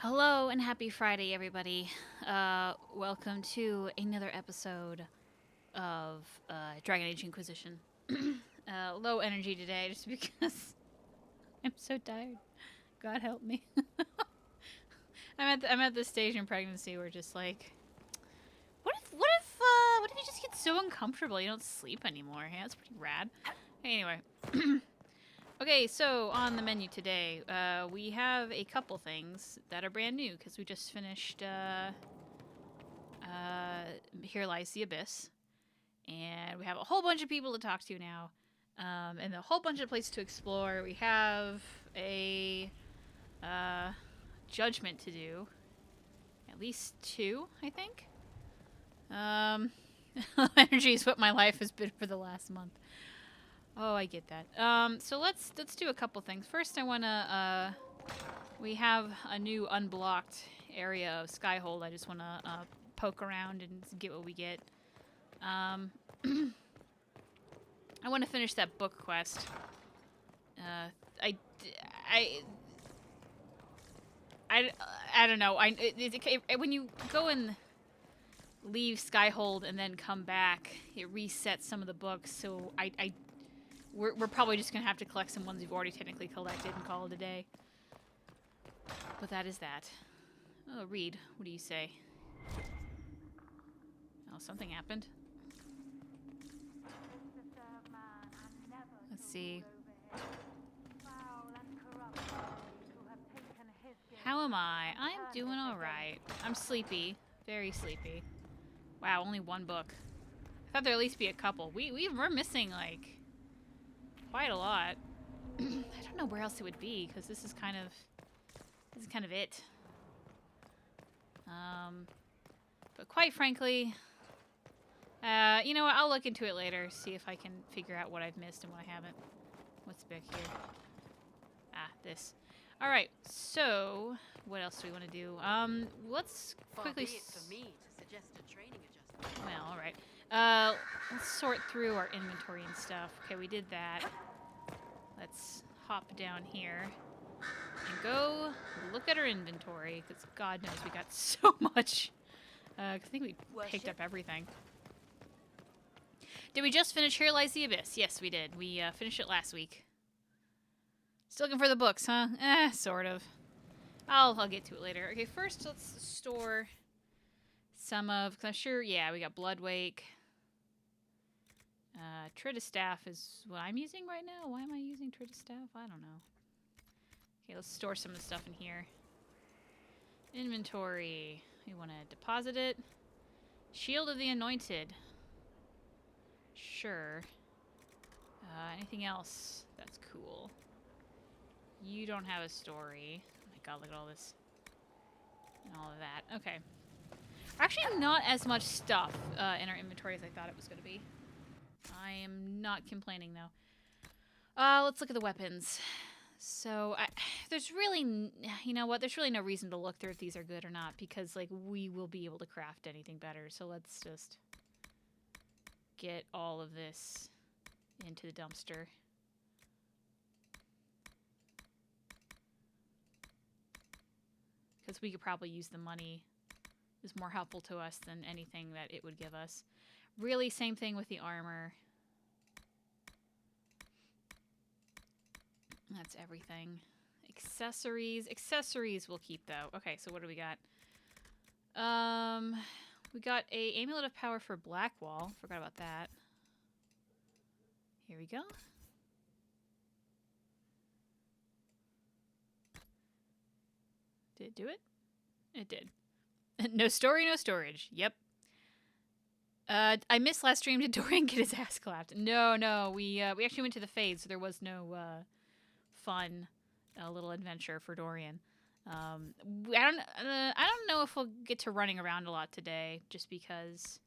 Hello and happy Friday, everybody. Welcome to another episode of Dragon Age Inquisition. Low energy today just because I'm so tired. God help me. I'm at the stage in pregnancy where just like, what if you just get so uncomfortable you don't sleep anymore? Yeah, that's pretty rad. Anyway. Okay, so on the menu today, we have a couple things that are brand new because we just finished Here Lies the Abyss, and we have a whole bunch of people to talk to now, and a whole bunch of places to explore. We have a judgment to do, at least two, I think. Energy is what my life has been for the last month. Oh, I get that. So let's do a couple things. First, I wanna we have a new unblocked area of Skyhold. I just wanna poke around and get what we get. I want to finish that book quest. I don't know. When you go and leave Skyhold and then come back, it resets some of the books. So we're probably just gonna have to collect some ones we've already technically collected and call it a day. But that is that. Oh, Reed, what do you say? Oh, something happened. Let's see. How am I? I'm doing alright. I'm sleepy. Very sleepy. Wow, only one book. I thought there'd at least be a couple. We're missing, like, quite a lot. I don't know where else it would be, because this is kind of it. But quite frankly, you know what? I'll look into it later, see if I can figure out what I've missed and what I haven't. What's back here? Ah, this. All right. So, what else do we want to do? Let's quickly. Far be it for me to suggest a training adjustment. Well, all right. Let's sort through our inventory and stuff. Okay, we did that. Let's hop down here and go look at our inventory, because God knows we got so much. I think we picked up everything. Did we just finish Here Lies the Abyss? Yes, we did. We finished it last week. Still looking for the books, huh? Sort of. I'll get to it later. Okay, first let's store some of, because I'm sure, yeah, we got Bloodwake. Tridistaff is what I'm using right now. Why am I using Tridistaff? I don't know. Okay, let's store some of the stuff in here. Inventory. We want to deposit it. Shield of the Anointed. Sure. Anything else? That's cool. You don't have a story. Oh my god, look at all this. And all of that. Okay. Actually, not as much stuff in our inventory as I thought it was going to be. I am not complaining, though. Let's look at the weapons. So, there's really, you know what? There's really no reason to look through if these are good or not, because, like, we will be able to craft anything better. So let's just get all of this into the dumpster. Because we could probably use the money. Is more helpful to us than anything that it would give us. Really, same thing with the armor. That's everything. Accessories. Accessories we'll keep, though. Okay, so what do we got? We got a Amulet of Power for Blackwall. Forgot about that. Here we go. Did it do it? It did. No story, no storage. Yep. I missed last stream. Did Dorian get his ass clapped? No. We actually went to the Fade, so there was no fun little adventure for Dorian. I don't know if we'll get to running around a lot today, just because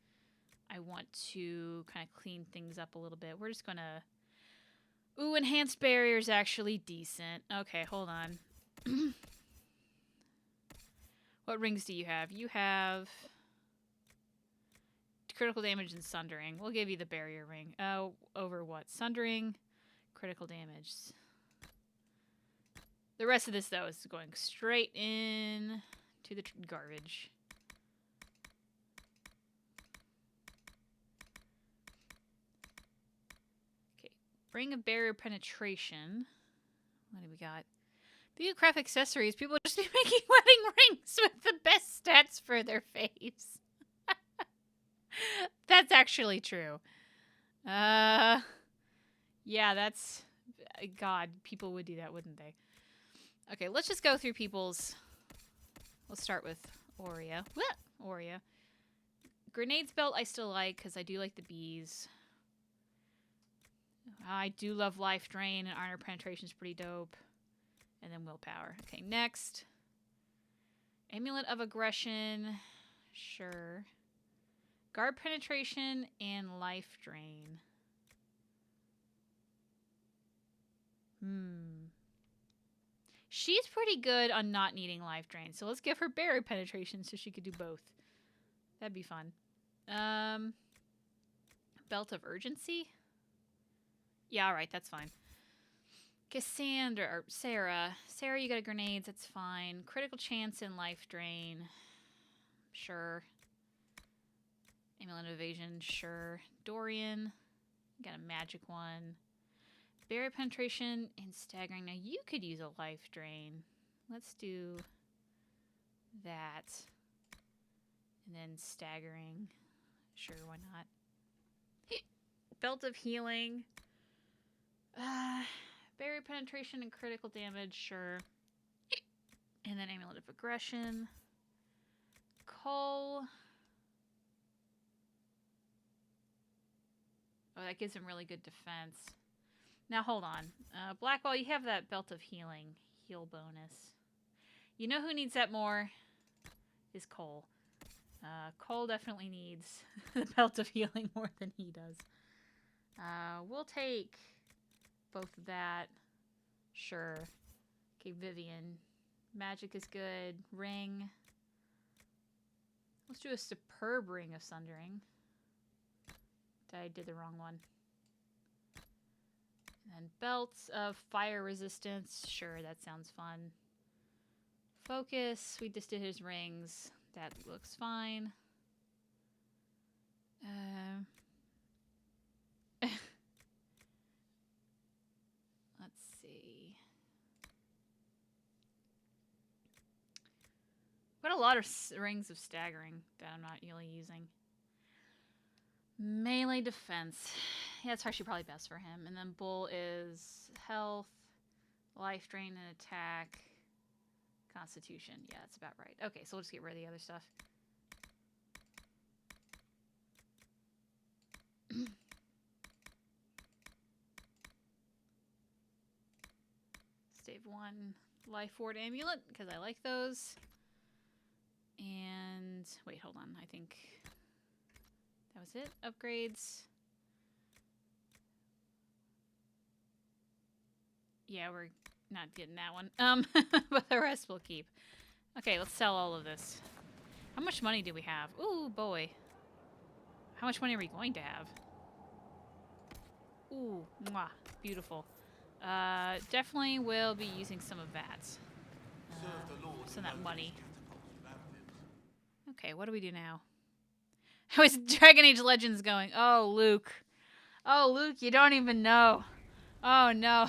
I want to kind of clean things up a little bit. We're just gonna. Ooh, enhanced barrier's actually decent. Okay, hold on. What rings do you have? You have critical damage and sundering. We'll give you the barrier ring. Oh, over what? Sundering, critical damage. The rest of this, though, is going straight in to the garbage. Okay. Ring of barrier penetration. What do we got? Biocraft accessories. People just be making wedding rings with the best stats for their faves. That's actually true. Yeah, that's... God, people would do that, wouldn't they? Okay, let's just go through people's... Let's start with Aurea. Aurea. Grenades belt I still like, because I do like the bees. I do love life drain, and armor penetration is pretty dope. And then willpower. Okay, next. Amulet of aggression. Sure. Guard penetration and life drain. She's pretty good on not needing life drain, so let's give her barrier penetration so she could do both. That'd be fun. Belt of urgency? Yeah, alright, that's fine. Cassandra, or Sarah. Sarah, you got grenades, that's fine. Critical chance and life drain. Sure. Amulet of evasion, sure. Dorian, you got a magic one. Barrier penetration and staggering. Now you could use a life drain. Let's do that. And then staggering. Sure, why not? Belt of healing. Barrier penetration and critical damage, sure. And then amulet of aggression. Cole. Oh, that gives him really good defense. Now, hold on. Blackwall, you have that belt of healing. Heal bonus. You know who needs that more? Is Cole. Cole definitely needs the belt of healing more than he does. We'll take both of that. Sure. Okay, Vivian. Magic is good. Ring. Let's do a superb ring of sundering. I did the wrong one. And then belts of fire resistance. Sure, that sounds fun. Focus. We just did his rings. That looks fine. Let's see. Got a lot of rings of staggering that I'm not really using. Melee defense. Yeah, it's actually probably best for him. And then Bull is health, life drain and attack, constitution. Yeah, that's about right. Okay, so we'll just get rid of the other stuff. Save one life ward amulet, because I like those. And wait, hold on. I think that was it. Upgrades. Yeah, we're not getting that one. But the rest we'll keep. Okay, let's sell all of this. How much money do we have? Ooh, boy. How much money are we going to have? Ooh, mwah, beautiful. Definitely will be using some of that. Some of that money. Okay, what do we do now? How is Dragon Age Legends going? Oh, Luke. Oh, Luke, you don't even know. Oh, no.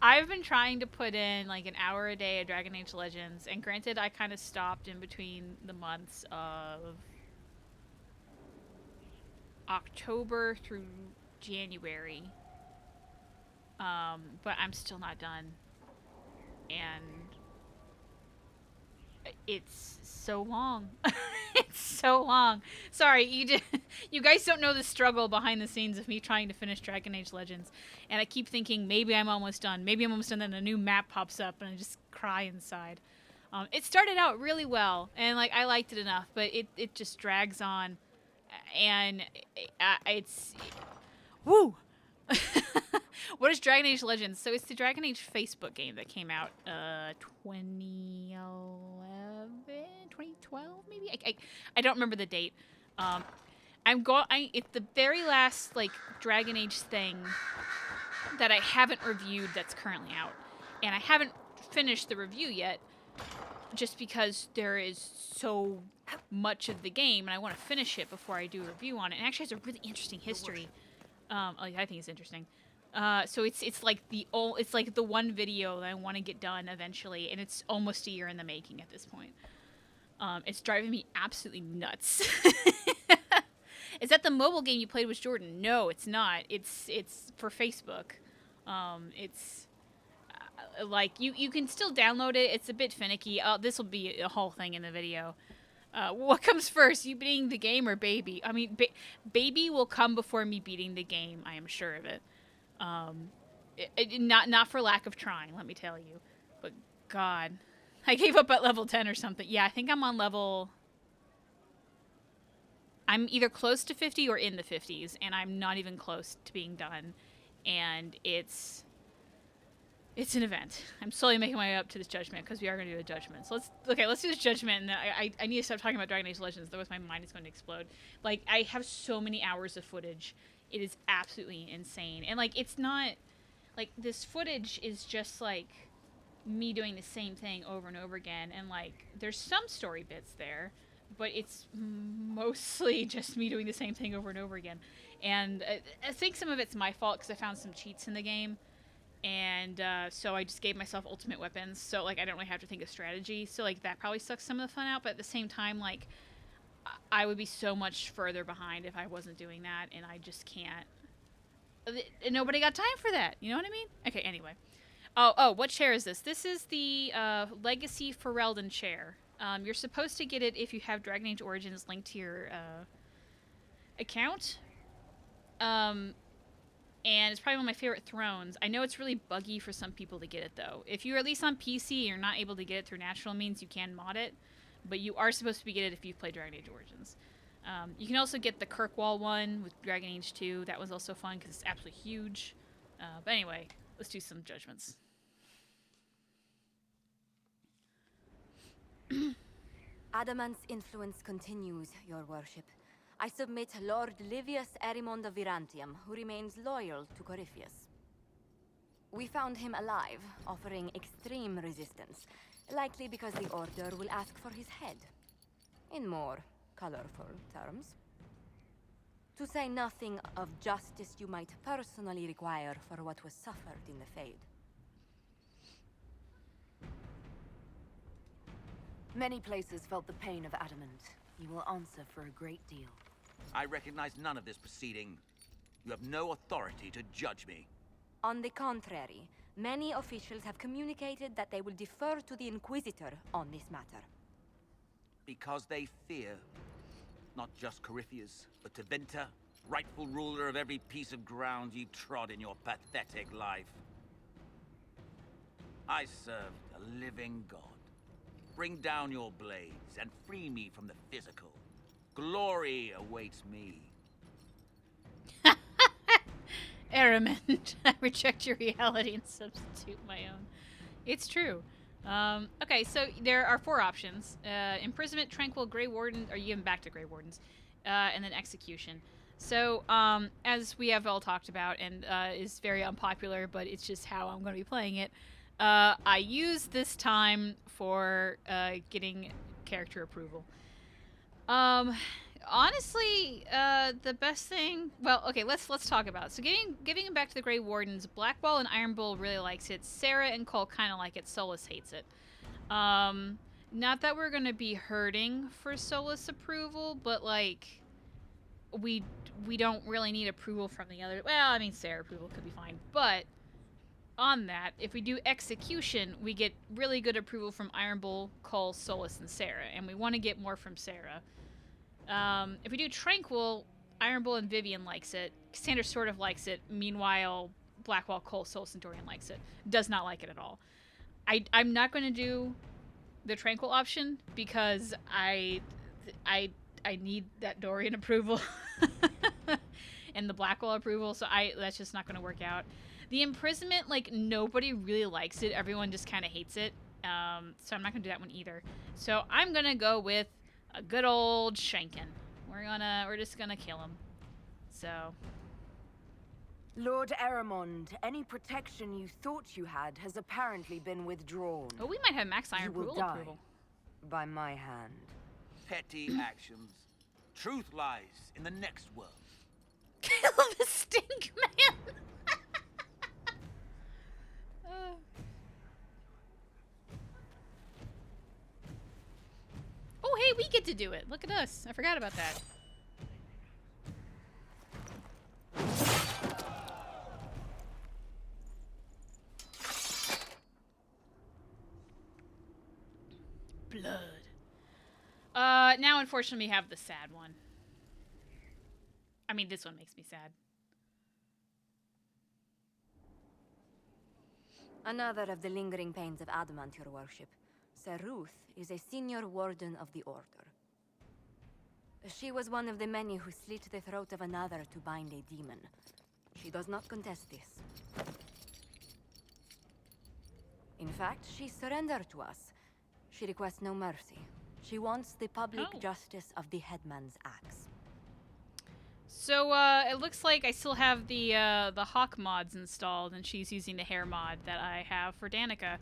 I've been trying to put in like an hour a day of Dragon Age Legends, and granted, I kind of stopped in between the months of October through January. But I'm still not done. And it's so long. It's so long. Sorry, you guys don't know the struggle behind the scenes of me trying to finish Dragon Age Legends. And I keep thinking, maybe I'm almost done. Maybe I'm almost done, then a new map pops up, and I just cry inside. It started out really well, and like I liked it enough, but it just drags on. And it's... Woo! What is Dragon Age Legends? So it's the Dragon Age Facebook game that came out 2011, 2012 maybe? I don't remember the date. It's the very last like Dragon Age thing that I haven't reviewed that's currently out. And I haven't finished the review yet, just because there is so much of the game, and I want to finish it before I do a review on it. And actually, it's a really interesting history. I think it's interesting. So it's like the one video that I want to get done eventually, and it's almost a year in the making at this point. It's driving me absolutely nuts. Is that the mobile game you played with Jordan? No, it's not. It's for Facebook. It's like you can still download it. It's a bit finicky. This will be a whole thing in the video. What comes first, you beating the game or baby? I mean, baby will come before me beating the game. I am sure of it. Not for lack of trying, let me tell you. But God, I gave up at level 10 or something. Yeah, I think I'm on level. I'm either close to 50 or in the 50s, and I'm not even close to being done. And it's an event. I'm slowly making my way up to this judgment, because we are going to do a judgment. So let's do this judgment, and I need to stop talking about Dragon Age Legends, otherwise my mind is going to explode. Like, I have so many hours of footage. It is absolutely insane. And, like, it's not, like, this footage is just, like, me doing the same thing over and over again. And, like, there's some story bits there, but it's mostly just me doing the same thing over and over again. And I think some of it's my fault, because I found some cheats in the game. And so I just gave myself ultimate weapons, so, like, I don't really have to think of strategy. So, like, that probably sucks some of the fun out, but at the same time, like, I would be so much further behind if I wasn't doing that, and I just can't. Nobody got time for that, you know what I mean? Okay, anyway. Oh, what chair is this? This is the Legacy Ferelden chair. You're supposed to get it if you have Dragon Age Origins linked to your account. And it's probably one of my favorite thrones. I know it's really buggy for some people to get it, though. If you're at least on PC and you're not able to get it through natural means, you can mod it. But you are supposed to get it if you've played Dragon Age Origins. You can also get the Kirkwall one with Dragon Age 2. That was also fun because it's absolutely huge. But anyway, let's do some judgments. Adamant's influence continues, your worship. I submit Lord Livius Erimond of Virantium, who remains loyal to Corypheus. We found him alive, offering extreme resistance, likely because the Order will ask for his head. In more colorful terms. To say nothing of justice you might personally require for what was suffered in the Fade. Many places felt the pain of adamant. You will answer for a great deal. I recognize none of this proceeding. You have no authority to judge me. On the contrary, many officials have communicated that they will defer to the Inquisitor on this matter. Because they fear. Not just Corypheus, but Tevinter, rightful ruler of every piece of ground you trod in your pathetic life. I serve a living god. Bring down your blades and free me from the physical. Glory awaits me. Arum, I reject your reality and substitute my own. It's true. Okay, so there are 4 options. Imprisonment, Tranquil, Grey Warden, or even back to Grey Wardens, and then Execution. So, as we have all talked about, and is very unpopular, but it's just how I'm going to be playing it, I use this time for getting character approval. Honestly, the best thing. Well, okay, let's talk about it. So, giving it back to the Grey Wardens. Blackwall and Iron Bull really likes it. Sarah and Cole kind of like it. Solus hates it. Not that we're gonna be hurting for Solus approval, but like, we don't really need approval from the other. Well, I mean, Sarah approval could be fine, but on that, if we do Execution, we get really good approval from Iron Bull, Cole, Solus, and Sarah, and we want to get more from Sarah. If we do Tranquil, Iron Bull and Vivian likes it. Cassandra sort of likes it. Meanwhile, Blackwall, Cole, Solus, and Dorian likes it. Does not like it at all. I'm not going to do the Tranquil option because I need that Dorian approval and the Blackwall approval, so that's just not going to work out. The Imprisonment, like, nobody really likes it. Everyone just kind of hates it. So I'm not going to do that one either. So I'm going to go with a good old Shankin. We're just gonna kill him. So Lord Arum, any protection you thought you had has apparently been withdrawn. Oh, we might have max iron You will rule die approval. by my hand. Petty actions. Truth lies in the next world. Kill the stink man. Oh, hey, we get to do it. Look at us. I forgot about that. Blood. Now unfortunately we have the sad one. I mean, this one makes me sad. Another of the lingering pains of adamant, your worship. Sir Ruth is a senior warden of the order. She was one of the many who slit the throat of another to bind a demon. She does not contest this. In fact, she surrendered to us. She requests no mercy. She wants the public justice of the headman's axe. So, it looks like I still have the hawk mods installed, and she's using the hair mod that I have for Danica.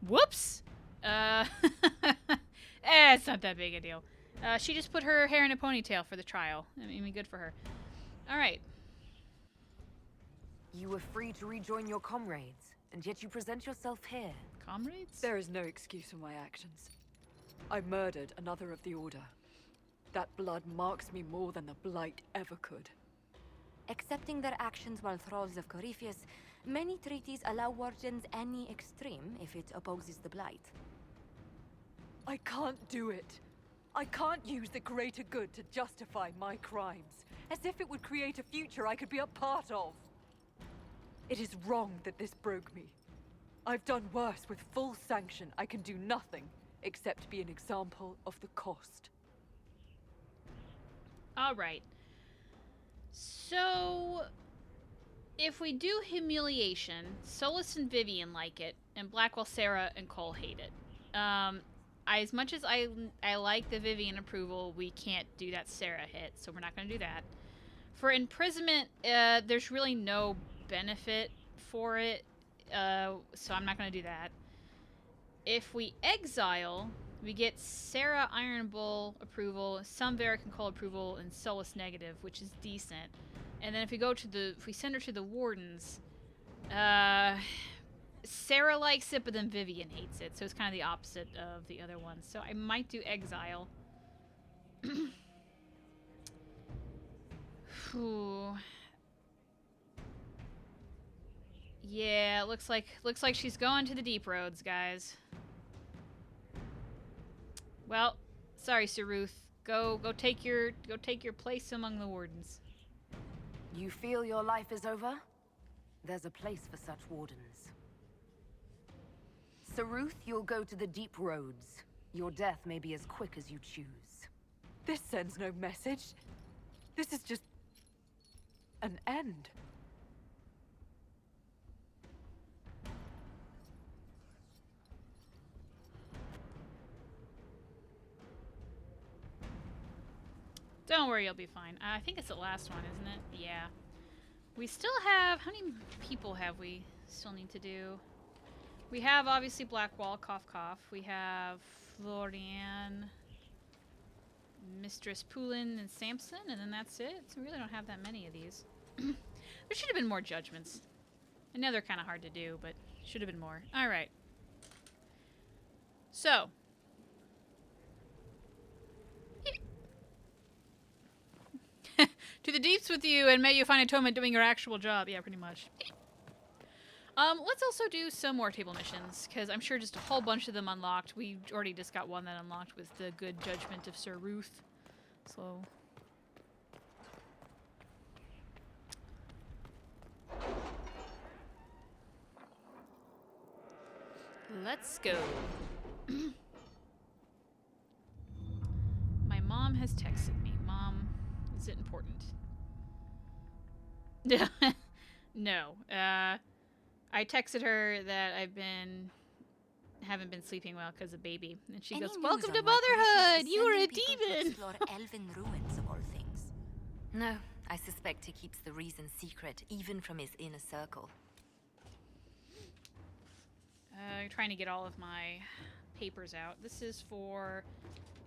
Whoops! It's not that big a deal. She just put her hair in a ponytail for the trial. I mean, good for her. Alright. You were free to rejoin your comrades, and yet you present yourself here. Comrades? There is no excuse for my actions. I murdered another of the Order. That blood marks me more than the Blight ever could. Accepting their actions while thralls of Corypheus, many treaties allow wardens any extreme if it opposes the Blight. I can't do it. I can't use the greater good to justify my crimes, as if it would create a future I could be a part of. It is wrong that this broke me. I've done worse. With full sanction, I can do nothing except be an example of the cost. Alright. So, if we do humiliation, Solus and Vivian like it, and Blackwell, Sarah, and Cole hate it. As much as I like the Vivian approval, we can't do that Sarah hit, so we're not going to do that. For imprisonment, there's really no benefit for it, so I'm not going to do that. If we exile, we get Sarah Iron Bull approval, some Varrick and Cole approval, and Solus negative, which is decent. And then if we go to if we send her to the Wardens, Sarah likes it, but then Vivian hates it, so it's kind of the opposite of the other one. So I might do exile. Whew. Yeah, looks like she's going to the deep roads, guys. Well, sorry, Sir Ruth. Go take your place among the Wardens. You feel your life is over? There's a place for such wardens. Sir Ruth, you'll go to the deep roads. Your death may be as quick as you choose. This sends no message. This is just an end. Don't worry, you'll be fine. I think it's the last one, isn't it? Yeah. We still have... How many people have we still need to do? We have, obviously, Blackwall, cough, cough. We have Florian, Mistress Poulin, and Samson, and then that's it. So we really don't have that many of these. There should have been more judgments. I know they're kind of hard to do, but should have been more. Alright. So... To the deeps with you, and may you find atonement doing your actual job. Yeah, pretty much. Let's also do some more table missions, because I'm sure just a whole bunch of them unlocked. We already just got one that unlocked with the good judgment of Sir Ruth. So... Let's go. My mom has texted me. Mom, is it important? No. I texted her that haven't been sleeping well because of baby, and she goes, "Welcome to motherhood. You are a demon." Explore elven ruins of all things. No, I suspect he keeps the reason secret, even from his inner circle. Trying to get all of my papers out. This is for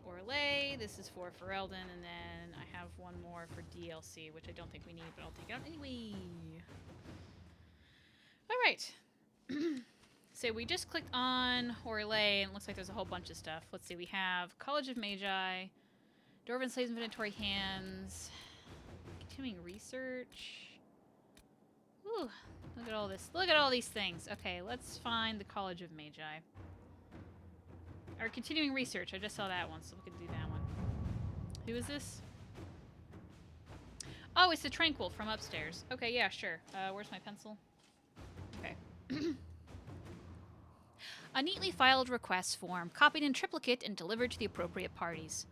Orlais, this is for Ferelden, and then I have one more for DLC, which I don't think we need, but I'll take it out anyway. Alright. So we just clicked on Orlais, and it looks like there's a whole bunch of stuff. Let's see, we have College of Magi, Dwarven Slaves Inventory Hands, continuing research. Ooh, look at all this. Look at all these things. Okay, let's find the College of Magi. Or continuing research. I just saw that one, so we can do that one. Who is this? Oh, it's the Tranquil from upstairs. Okay, yeah, sure. Where's my pencil? Okay. A neatly filed request form, copied in triplicate and delivered to the appropriate parties.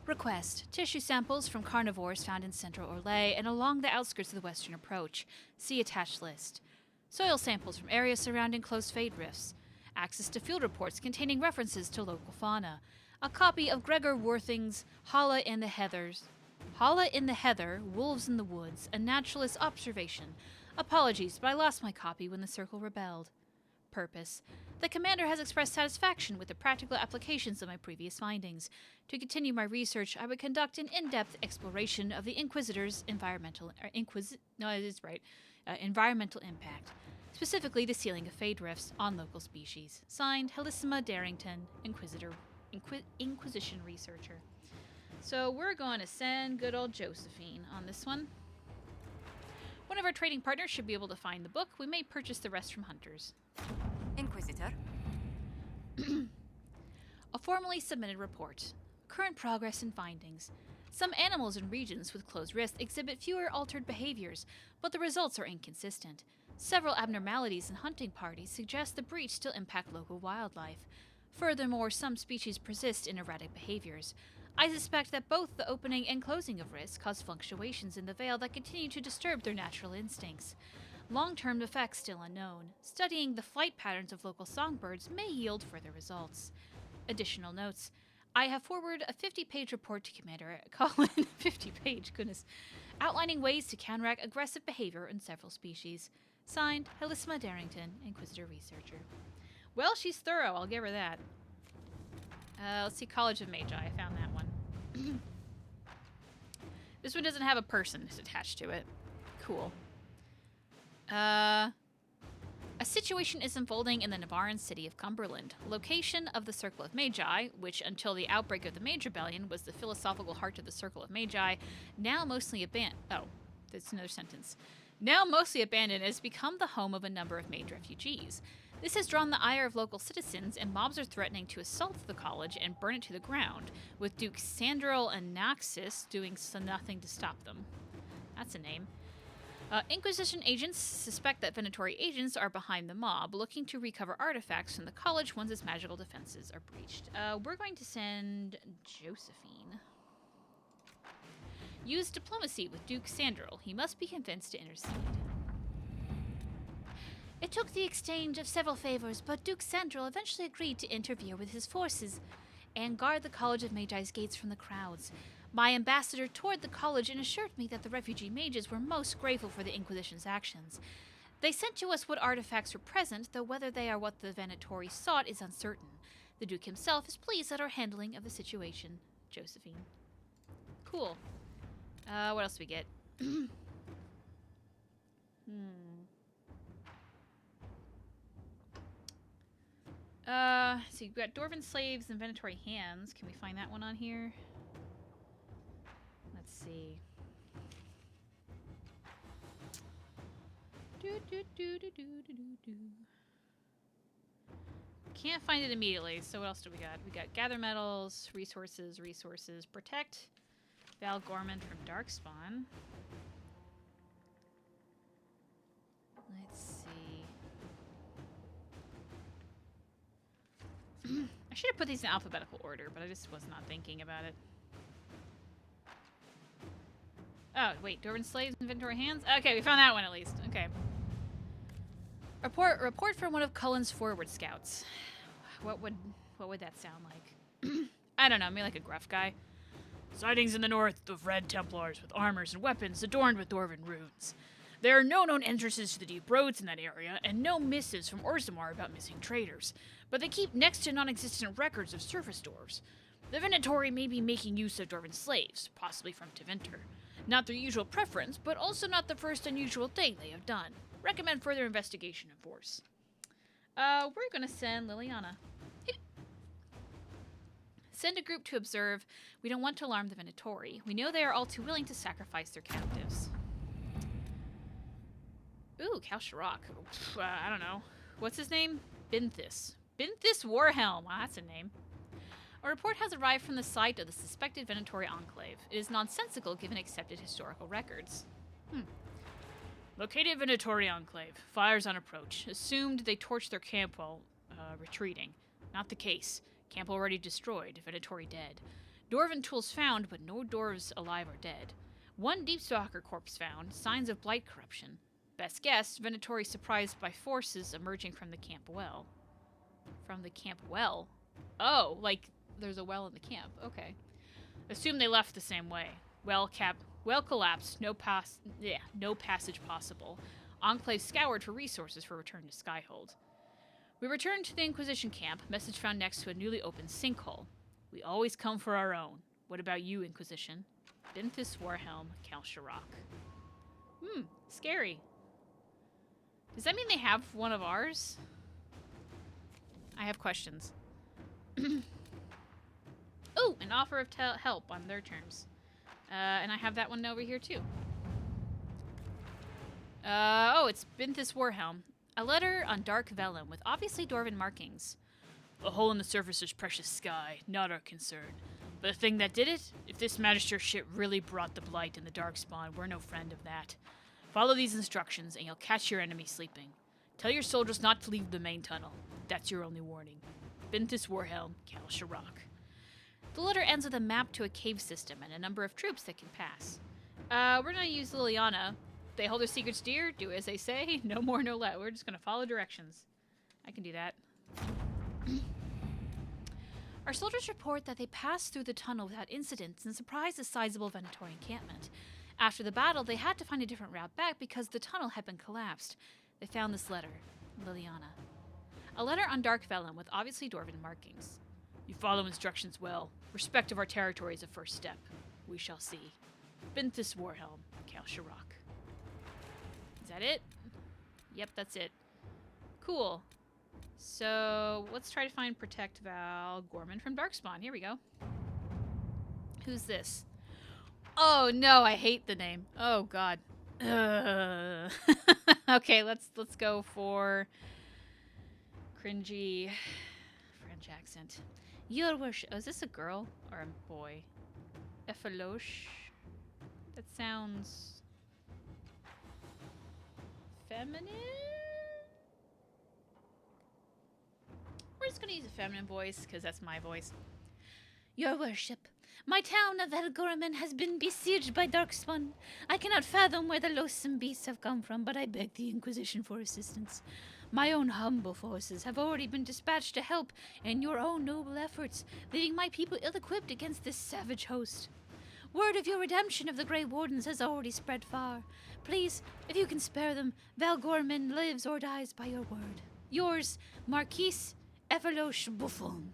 Request: tissue samples from carnivores found in central Orlais and along the outskirts of the western approach. See attached list. Soil samples from areas surrounding closed fade rifts. Access to field reports containing references to local fauna. A copy of Gregor Worthing's Hala in the Heather, Wolves in the Woods, a naturalist observation. Apologies, but I lost my copy when the Circle rebelled. Purpose: the commander has expressed satisfaction with the practical applications of my previous findings. To continue my research, I would conduct an in-depth exploration of the Inquisitor's environmental impact, specifically the sealing of fade rifts on local species. Signed, Helissima Darrington, Inquisition researcher. So we're going to send good old Josephine on this one. One of our trading partners should be able to find the book. We may purchase the rest from hunters. Inquisitor? A formally submitted report. Current progress and findings. Some animals in regions with closed rifts exhibit fewer altered behaviors, but the results are inconsistent. Several abnormalities in hunting parties suggest the breach still impact local wildlife. Furthermore, some species persist in erratic behaviors. I suspect that both the opening and closing of rifts cause fluctuations in the veil that continue to disturb their natural instincts. Long-term effects still unknown. Studying the flight patterns of local songbirds may yield further results. Additional notes. I have forwarded a 50-page report to Commander Colin, 50-page, goodness, outlining ways to counteract aggressive behavior in several species. Signed, Helissima Darrington, Inquisitor Researcher. Well, she's thorough, I'll give her that. Let's see, College of Magi, I found that one. This one doesn't have a person attached to it. Cool. A situation is unfolding in the Navaran city of Cumberland, location of the Circle of Magi, which until the outbreak of the Mage Rebellion was the philosophical heart of the Circle of Magi, now mostly abandoned. Oh, that's another sentence. Now mostly abandoned, has become the home of a number of Mage refugees. This has drawn the ire of local citizens, and mobs are threatening to assault the college and burn it to the ground, with Duke Sandril and Naxis doing nothing to stop them. That's a name. Inquisition agents suspect that Venatori agents are behind the mob, looking to recover artifacts from the college once its magical defenses are breached. We're going to send Josephine. Use diplomacy with Duke Sandril. He must be convinced to intercede. It took the exchange of several favors, but Duke Sandril eventually agreed to interfere with his forces and guard the College of Magi's gates from the crowds. My ambassador toured the college and assured me that the refugee mages were most grateful for the Inquisition's actions. They sent to us what artifacts were present, though whether they are what the Venatori sought is uncertain. The Duke himself is pleased at our handling of the situation. Josephine. Cool. What else do we get? So you've got Dwarven Slaves and Venatori Hands. Can we find that one on here? Let's see. Can't find it immediately, so what else do we got? We got Gather Metals, Resources, Protect, Val Gorman from Darkspawn. Let's see. I should have put these in alphabetical order, but I just was not thinking about it. Oh, wait, Dwarven Slaves, Inventory Hands? Okay, we found that one at least. Okay. Report from one of Cullen's forward scouts. What would that sound like? I don't know, maybe like a gruff guy. Sightings in the north of Red Templars with armors and weapons adorned with Dwarven runes. There are no known entrances to the deep roads in that area, and no missives from Orzammar about missing traders, but they keep next to non-existent records of surface dwarves. The Venatori may be making use of Dwarven slaves, possibly from Tevinter. Not their usual preference, but also not the first unusual thing they have done. Recommend further investigation and force. We're gonna send Liliana. Send a group to observe. We don't want to alarm the Venatori. We know they are all too willing to sacrifice their captives. Ooh, Cal Sharrock. I don't know. What's his name? Binthus. Binthus Warhelm. Wow, that's a name. A report has arrived from the site of the suspected Venatori enclave. It is nonsensical given accepted historical records. Located Venatori enclave. Fires on approach. Assumed they torched their camp while retreating. Not the case. Camp already destroyed. Venatori dead. Dwarven tools found, but no dwarves alive or dead. One Deepstalker corpse found. Signs of blight corruption. Best guess, Venatori surprised by forces emerging from the camp well. From the camp well? Oh, like there's a well in the camp. Okay. Assume they left the same way. Well collapsed. No passage possible. Enclave scoured for resources for return to Skyhold. We returned to the Inquisition camp. Message found next to a newly opened sinkhole. We always come for our own. What about you, Inquisition? Binthus Warhelm, Cal Sharrock. Scary. Does that mean they have one of ours? I have questions. Oh, an offer of help on their terms. And I have that one over here, too. Oh, it's Binthus Warhelm. A letter on dark vellum with obviously Dwarven markings. A hole in the surfacer's precious sky, not our concern. But the thing that did it? If this Magister ship really brought the blight and the darkspawn, we're no friend of that. Follow these instructions, and you'll catch your enemy sleeping. Tell your soldiers not to leave the main tunnel. That's your only warning. Binthus Warhelm, Cal Sharrock. The letter ends with a map to a cave system and a number of troops that can pass. We're gonna use Liliana. They hold their secrets dear, do as they say, no more, no less. We're just gonna follow directions. I can do that. Our soldiers report that they passed through the tunnel without incidents and surprised a sizable Venatori encampment. After the battle, they had to find a different route back because the tunnel had been collapsed. They found this letter. Liliana. A letter on dark vellum with obviously Dwarven markings. You follow instructions well. Respect of our territory is a first step. We shall see. Binthus Warhelm, Cal Sharrock. Is that it? Yep, that's it. Cool. So, let's try to find Protect Val Gorman from Darkspawn. Here we go. Who's this? Oh no, I hate the name. Oh god. Okay, let's go for cringy French accent. Your worship. Oh, is this a girl or a boy? Effaloche. That sounds feminine. We're just gonna use a feminine voice because that's my voice. Your worship. My town of Valgorman has been besieged by Darkspawn. I cannot fathom where the loathsome beasts have come from, but I beg the Inquisition for assistance. My own humble forces have already been dispatched to help in your own noble efforts, leaving my people ill-equipped against this savage host. Word of your redemption of the Grey Wardens has already spread far. Please, if you can spare them, Valgorman lives or dies by your word. Yours, Marquise Effaloche Buffon.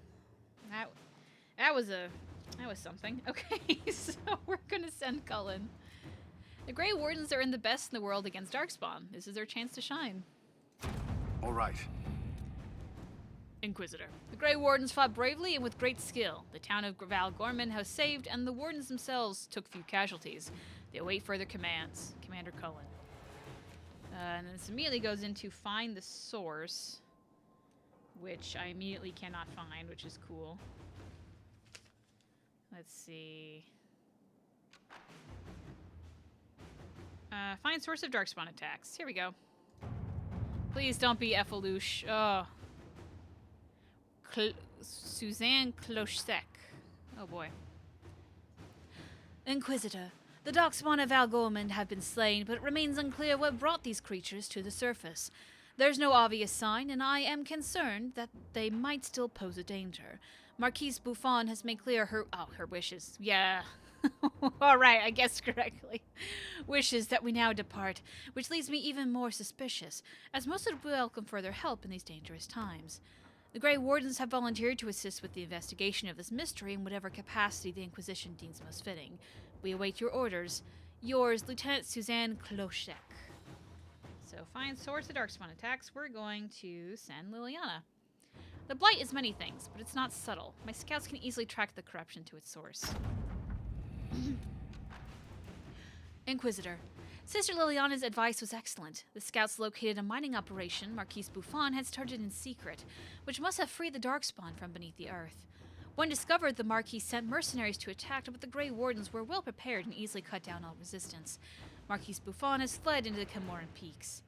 That was something. Okay, so we're gonna send Cullen. The Grey Wardens are in the best in the world against Darkspawn. This is their chance to shine. All right. Inquisitor. The Grey Wardens fought bravely and with great skill. The town of Val Gorman has saved, and the Wardens themselves took few casualties. They await further commands. Commander Cullen. And then this immediately goes into find the source, which I immediately cannot find, which is cool. Let's see. Find source of Darkspawn attacks. Here we go. Please don't be Effaloche. Oh. Suzanne Clochesec. Oh boy. Inquisitor. The Darkspawn of Valgorman have been slain, but it remains unclear what brought these creatures to the surface. There's no obvious sign, and I am concerned that they might still pose a danger. Marquise Buffon has made clear her wishes. Yeah, All right, I guessed correctly. Wishes that we now depart, which leaves me even more suspicious, as most would welcome further help in these dangerous times. The Grey Wardens have volunteered to assist with the investigation of this mystery in whatever capacity the Inquisition deems most fitting. We await your orders. Yours, Lieutenant Suzanne Kloschek. So, find source of Darkspawn attacks. We're going to send Liliana. The Blight is many things, but it's not subtle. My scouts can easily track the corruption to its source. Inquisitor. Sister Liliana's advice was excellent. The scouts located a mining operation Marquise Buffon had started in secret, which must have freed the Darkspawn from beneath the earth. When discovered, the Marquis sent mercenaries to attack, but the Grey Wardens were well prepared and easily cut down all resistance. Marquise Buffon has fled into the Camoran Peaks.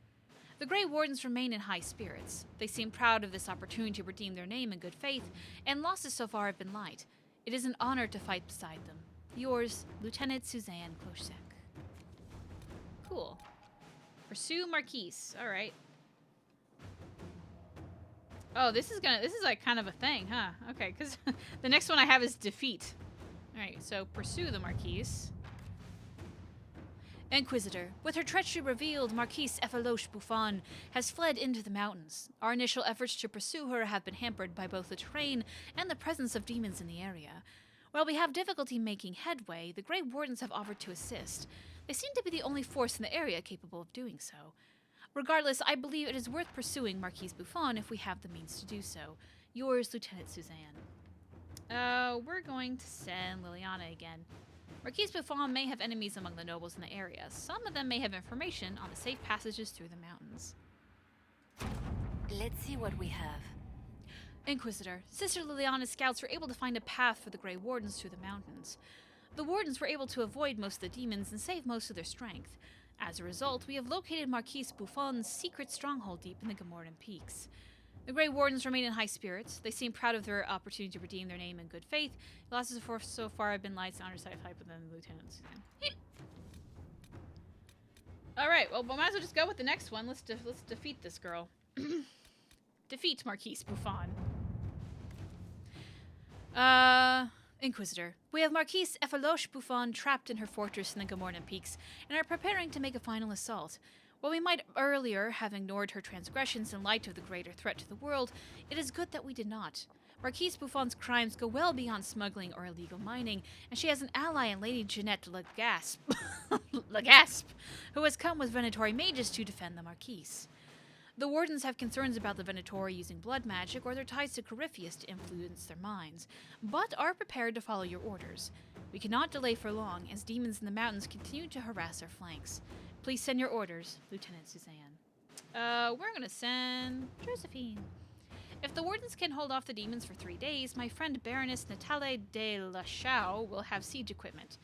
The Grey Wardens remain in high spirits. They seem proud of this opportunity to redeem their name in good faith, and losses so far have been light. It is an honor to fight beside them. Yours, Lieutenant Suzanne Kloschek. Cool. Pursue Marquise. All right. Oh, this is like kind of a thing, huh? Okay, because the next one I have is defeat. All right, so pursue the Marquise. Inquisitor, with her treachery revealed, Marquise Effeloche Buffon has fled into the mountains. Our initial efforts to pursue her have been hampered by both the terrain and the presence of demons in the area. While we have difficulty making headway, the Grey Wardens have offered to assist. They seem to be the only force in the area capable of doing so. Regardless, I believe it is worth pursuing Marquise Buffon if we have the means to do so. Yours, Lieutenant Suzanne. We're going to send Liliana again. Marquise Buffon may have enemies among the nobles in the area. Some of them may have information on the safe passages through the mountains. Let's see what we have. Inquisitor, Sister Liliana's scouts were able to find a path for the Grey Wardens through the mountains. The Wardens were able to avoid most of the demons and save most of their strength. As a result, we have located Marquise Buffon's secret stronghold deep in the Camoran Peaks. The Grey Wardens remain in high spirits. They seem proud of their opportunity to redeem their name in good faith. The losses so far have been light, on our side of hype, but then the lieutenants. Alright, well, we might as well just go with the next one. Let's defeat this girl. Defeat Marquise Buffon. Inquisitor. We have Marquise Effeloche Buffon trapped in her fortress in the Gamornan Peaks and are preparing to make a final assault. While we might earlier have ignored her transgressions in light of the greater threat to the world, it is good that we did not. Marquise Buffon's crimes go well beyond smuggling or illegal mining, and she has an ally in Lady Jeanette Legasp, who has come with Venatori mages to defend the Marquise. The Wardens have concerns about the Venatori using blood magic or their ties to Corypheus to influence their minds, but are prepared to follow your orders. We cannot delay for long, as demons in the mountains continue to harass our flanks. Please send your orders, Lieutenant Suzanne. We're gonna send Josephine. If the Wardens can hold off the demons for 3 days, my friend Baroness Natale de la Chaux will have siege equipment.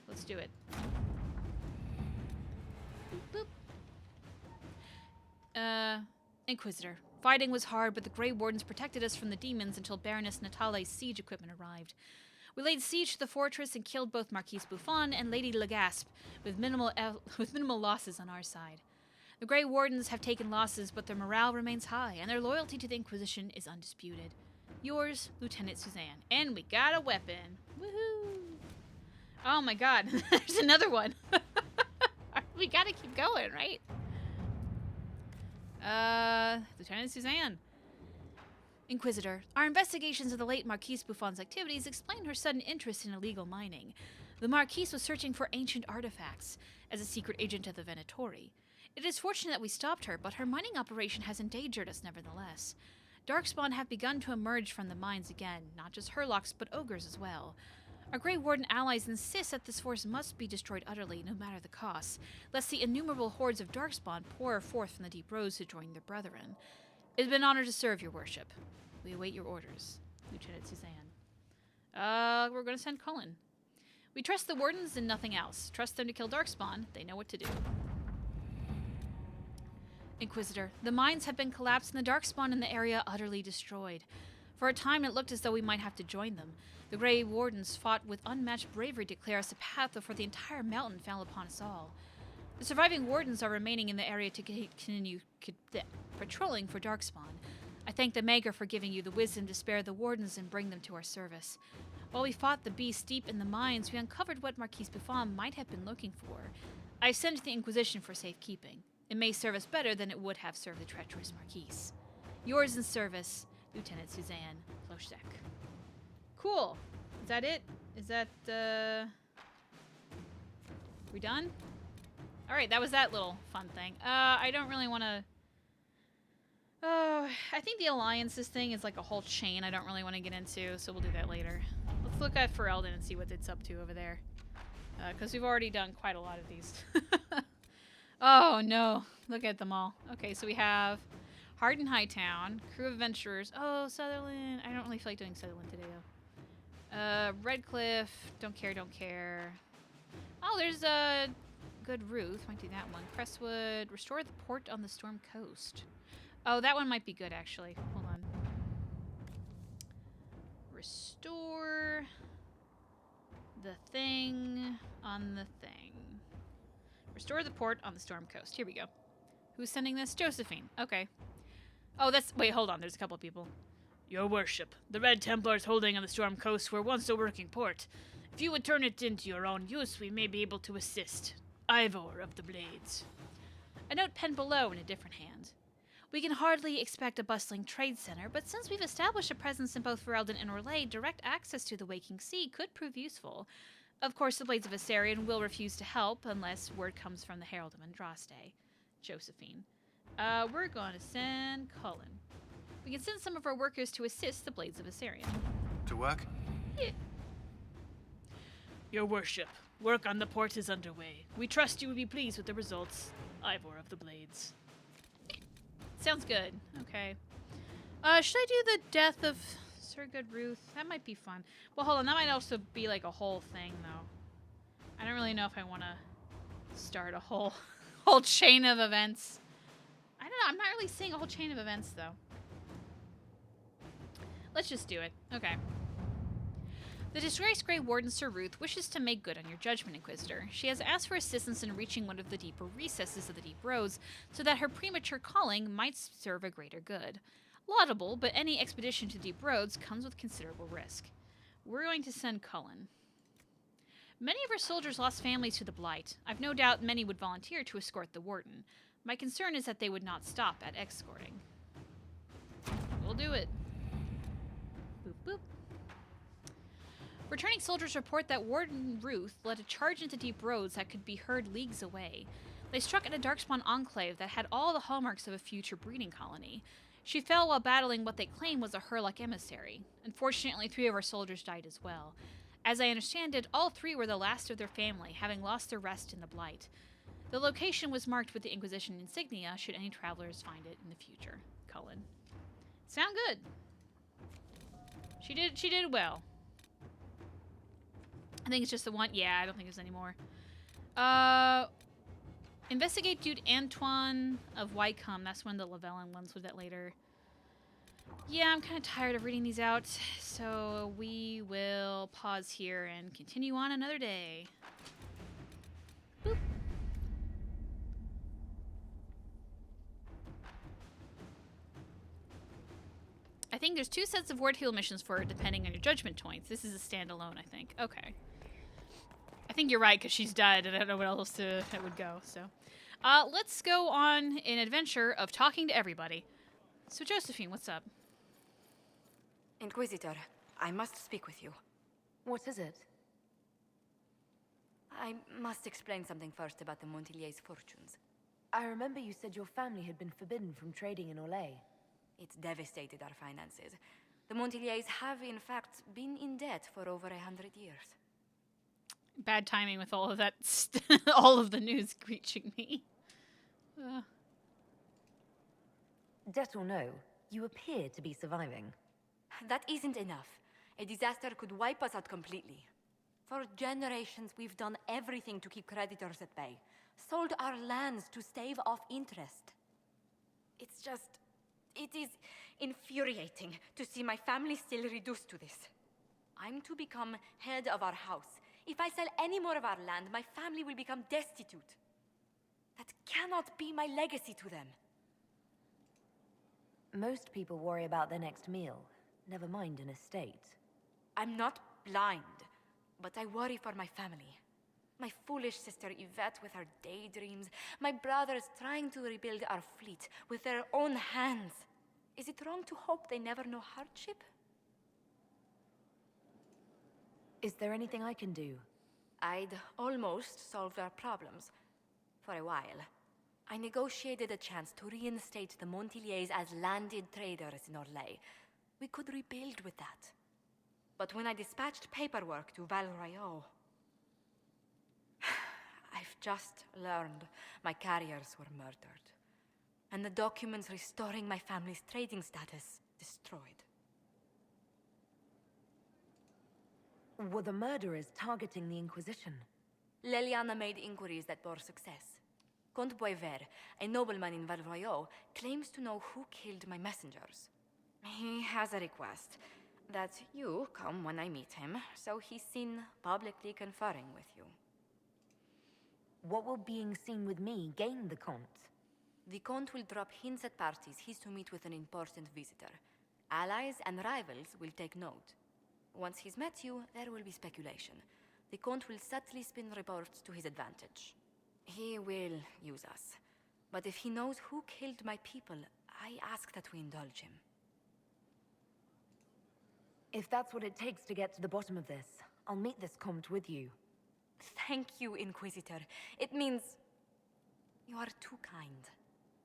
Let's do it. Boop, boop. Inquisitor. Fighting was hard, but the Grey Wardens protected us from the demons until Baroness Natale's siege equipment arrived. We laid siege to the fortress and killed both Marquise Buffon and Lady Legasp, with minimal losses on our side. The Grey Wardens have taken losses, but their morale remains high, and their loyalty to the Inquisition is undisputed. Yours, Lieutenant Suzanne. And we got a weapon. Woohoo! Oh my god, there's another one. We gotta keep going, right? Lieutenant Suzanne. Inquisitor, our investigations of the late Marquise Buffon's activities explain her sudden interest in illegal mining. The Marquise was searching for ancient artifacts as a secret agent of the Venatori. It is fortunate that we stopped her, but her mining operation has endangered us nevertheless. Darkspawn have begun to emerge from the mines again, not just Hurlocks, but ogres as well. Our Grey Warden allies insist that this force must be destroyed utterly, no matter the cost, lest the innumerable hordes of Darkspawn pour forth from the deep roads to join their brethren. It has been an honor to serve your worship. We await your orders, Lieutenant Suzanne. We're going to send Cullen. We trust the Wardens and nothing else. Trust them to kill Darkspawn. They know what to do. Inquisitor, the mines have been collapsed and the Darkspawn in the area utterly destroyed. For a time, it looked as though we might have to join them. The Grey Wardens fought with unmatched bravery to clear us a path before the entire mountain fell upon us all. The surviving Wardens are remaining in the area to continue patrolling for Darkspawn. I thank the Maker for giving you the wisdom to spare the Wardens and bring them to our service. While we fought the beast deep in the mines, we uncovered what Marquise Buffon might have been looking for. I sent it to the Inquisition for safekeeping. It may serve us better than it would have served the treacherous Marquise. Yours in service, Lieutenant Suzanne Flochek. Cool. Is that it? Is that, we done? Alright, that was that little fun thing. I don't really want to... Oh, I think the alliances thing is like a whole chain I don't really want to get into, so we'll do that later. Let's look at Ferelden and see what it's up to over there. Because we've already done quite a lot of these. Oh, no. Look at them all. Okay, so we have Hardin Hightown, Crew of Adventurers. Oh, Sutherland. I don't really feel like doing Sutherland today, though. Redcliffe. Don't care, don't care. Oh, there's a Good Ruth. Might do that one. Crestwood. Restore the port on the Storm Coast. Oh, that one might be good, actually. Hold on. Restore the thing on the thing. Restore the port on the Storm Coast. Here we go. Who's sending this? Josephine. Okay. Oh, that's... Wait, hold on. There's a couple people. Your worship, the Red Templars holding on the Storm Coast were once a working port. If you would turn it into your own use, we may be able to assist. Ivor of the Blades. A note penned below in a different hand. We can hardly expect a bustling trade center, but since we've established a presence in both Ferelden and Orlais, direct access to the Waking Sea could prove useful. Of course, the Blades of Asarion will refuse to help unless word comes from the Herald of Andraste. Josephine. We're going to send Cullen. We can send some of our workers to assist the Blades of Asarion. To work? Yeah. Your worship, work on the port is underway. We trust you will be pleased with the results. Ivor of the Blades. Sounds good. Okay. Should I do the death of Sir Good Ruth? That might be fun. Well, hold on. That might also be like a whole thing, though. I don't really know if I want to start a whole chain of events. I don't know. I'm not really seeing a whole chain of events, though. Let's just do it. Okay. The disgraced Grey Warden Sir Ruth wishes to make good on your judgment, Inquisitor. She has asked for assistance in reaching one of the deeper recesses of the Deep Roads, so that her premature calling might serve a greater good. Laudable, but any expedition to Deep Roads comes with considerable risk. We're going to send Cullen. Many of our soldiers lost families to the Blight. I've no doubt many would volunteer to escort the Warden. My concern is that they would not stop at escorting. We'll do it. Boop, boop. Returning soldiers report that Warden Ruth led a charge into Deep Roads that could be heard leagues away. They struck at a Darkspawn enclave that had all the hallmarks of a future breeding colony. She fell while battling what they claim was a Hurlock emissary. Unfortunately, 3 of our soldiers died as well. As I understand it, all 3 were the last of their family, having lost their rest in the Blight. The location was marked with the Inquisition insignia, should any travelers find it in the future. Cullen. Sound good. She did well. I think it's just the one. Yeah, I don't think there's any more. Investigate Dude Antoine of Wycombe. That's one of the Lavellan ones. With that later. Yeah, I'm kind of tired of reading these out, so we will pause here and continue on another day. Boop. I think there's 2 sets of ward heal missions for her, depending on your judgment points. This is a standalone, I think. Okay. I think you're right, because she's died, and I don't know what else that would go, so. Let's go on an adventure of talking to everybody. So, Josephine, what's up? Inquisitor, I must speak with you. What is it? I must explain something first about the Montillier's fortunes. I remember you said your family had been forbidden from trading in Orlais. It's devastated our finances. The Montillier's have, in fact, been in debt for over 100 years. Bad timing with all of that, all of the news reaching me. Debt or no, you appear to be surviving. That isn't enough. A disaster could wipe us out completely. For generations, we've done everything to keep creditors at bay. Sold our lands to stave off interest. It is infuriating to see my family still reduced to this. I'm to become head of our house. If I sell any more of our land, my family will become destitute. That cannot be my legacy to them. Most people worry about their next meal, never mind an estate. I'm not blind, but I worry for my family. My foolish sister Yvette with her daydreams. My brothers trying to rebuild our fleet with their own hands. Is it wrong to hope they never know hardship? Is there anything I can do? I'd almost solved our problems. For a while. I negotiated a chance to reinstate the Montiliers as landed traders in Orlais. We could rebuild with that. But when I dispatched paperwork to Val Royeaux, I've just learned my carriers were murdered. And the documents restoring my family's trading status destroyed. Were the murderers targeting the Inquisition? Leliana made inquiries that bore success. Comte Boisvert, a nobleman in Val Royeaux, claims to know who killed my messengers. He has a request that you come when I meet him, so he's seen publicly conferring with you. What will being seen with me gain the Comte? The Comte will drop hints at parties he's to meet with an important visitor. Allies and rivals will take note. Once he's met you, there will be speculation. The Comte will subtly spin reports to his advantage. He will use us. But if he knows who killed my people, I ask that we indulge him. If that's what it takes to get to the bottom of this, I'll meet this Comte with you. Thank you, Inquisitor. It means you are too kind.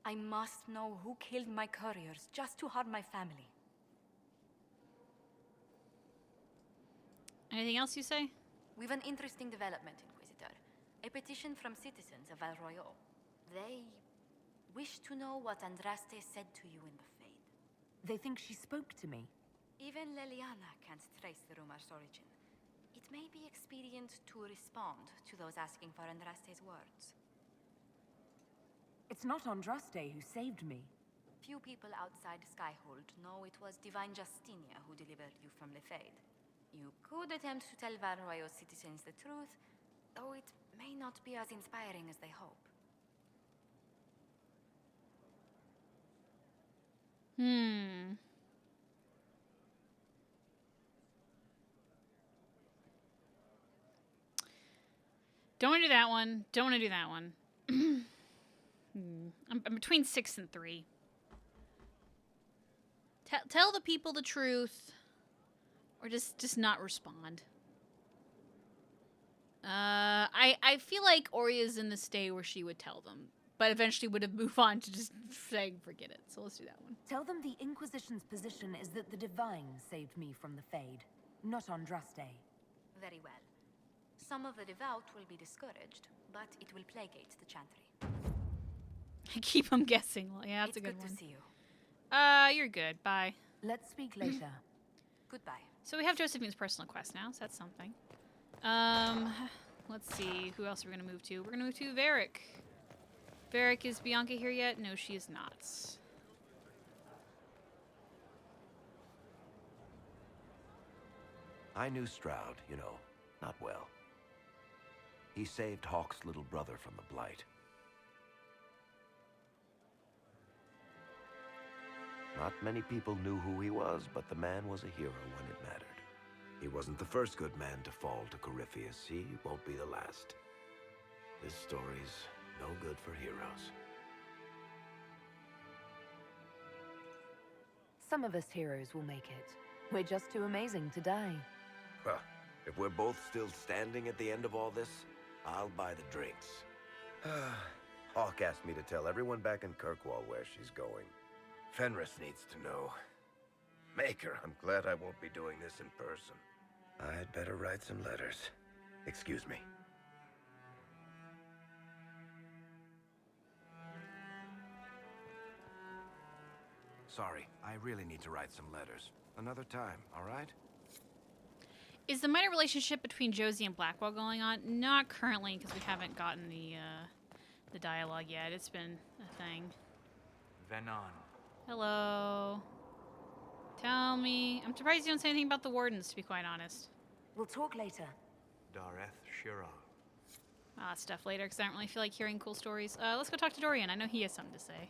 I must know who killed my couriers just to harm my family. Anything else you say? We've an interesting development, Inquisitor. A petition from citizens of Val Royeaux. They wish to know what Andraste said to you in the Fade. They think she spoke to me. Even Leliana can't trace the rumor's origin. It may be expedient to respond to those asking for Andraste's words. It's not Andraste who saved me. Few people outside Skyhold know it was Divine Justinia who delivered you from the Fade. You could attempt to tell Val Royeaux citizens the truth, though it may not be as inspiring as they hope. Don't want to do that one. Don't want to do that one. I'm between 6 and 3. Tell the people the truth, or just not respond. I feel like Oria's in the state where she would tell them, but eventually would have moved on to just saying forget it. So let's do that one. Tell them the Inquisition's position is that the Divine saved me from the Fade, not Andraste. Very well. Some of the devout will be discouraged, but it will placate the chantry. I keep them guessing. Well, yeah, that's It's a good good one. to see you. You're good. Bye. Let's speak later. Goodbye. So we have Josephine's personal quest now, so that's something. Let's see. Who else are we going to move to? We're going to move to Varrick. Varrick, is Bianca here yet? No, she is not. I knew Stroud, you know, not well. He saved Hawke's little brother from the Blight. Not many people knew who he was, but the man was a hero when it mattered. He wasn't the first good man to fall to Corypheus. He won't be the last. This story's no good for heroes. Some of us heroes will make it. We're just too amazing to die. Huh. If we're both still standing at the end of all this, I'll buy the drinks. Hawke asked me to tell everyone back in Kirkwall where she's going. Fenris needs to know. Maker, I'm glad I won't be doing this in person. I'd better write some letters. Excuse me. Sorry, I really need to write some letters. Another time, all right? Is the minor relationship between Josie and Blackwell going on? Not currently, because we haven't gotten the dialogue yet. It's been a thing. Venon. Hello. Tell me. I'm surprised you don't say anything about the Wardens, to be quite honest. We'll talk later. Dareth Shira. That stuff later, because I don't really feel like hearing cool stories. Let's go talk to Dorian. I know he has something to say.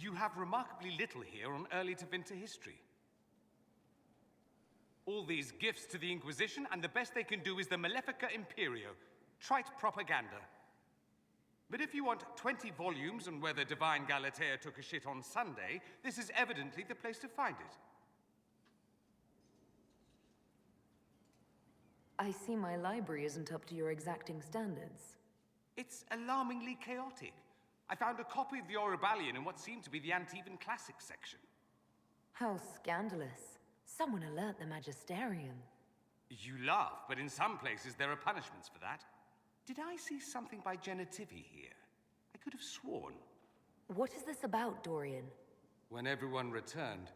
You have remarkably little here on early to Winter history. All these gifts to the Inquisition, and the best they can do is the Malefica Imperio. Trite propaganda. But if you want 20 volumes on whether Divine Galatea took a shit on Sunday, this is evidently the place to find it. I see my library isn't up to your exacting standards. It's alarmingly chaotic. I found a copy of the Oribalian in what seemed to be the Antivan Classics section. How scandalous. Someone alert the Magisterium. You laugh, but in some places there are punishments for that. Did I see something by Genitivi here? I could have sworn. What is this about, Dorian? When everyone returned,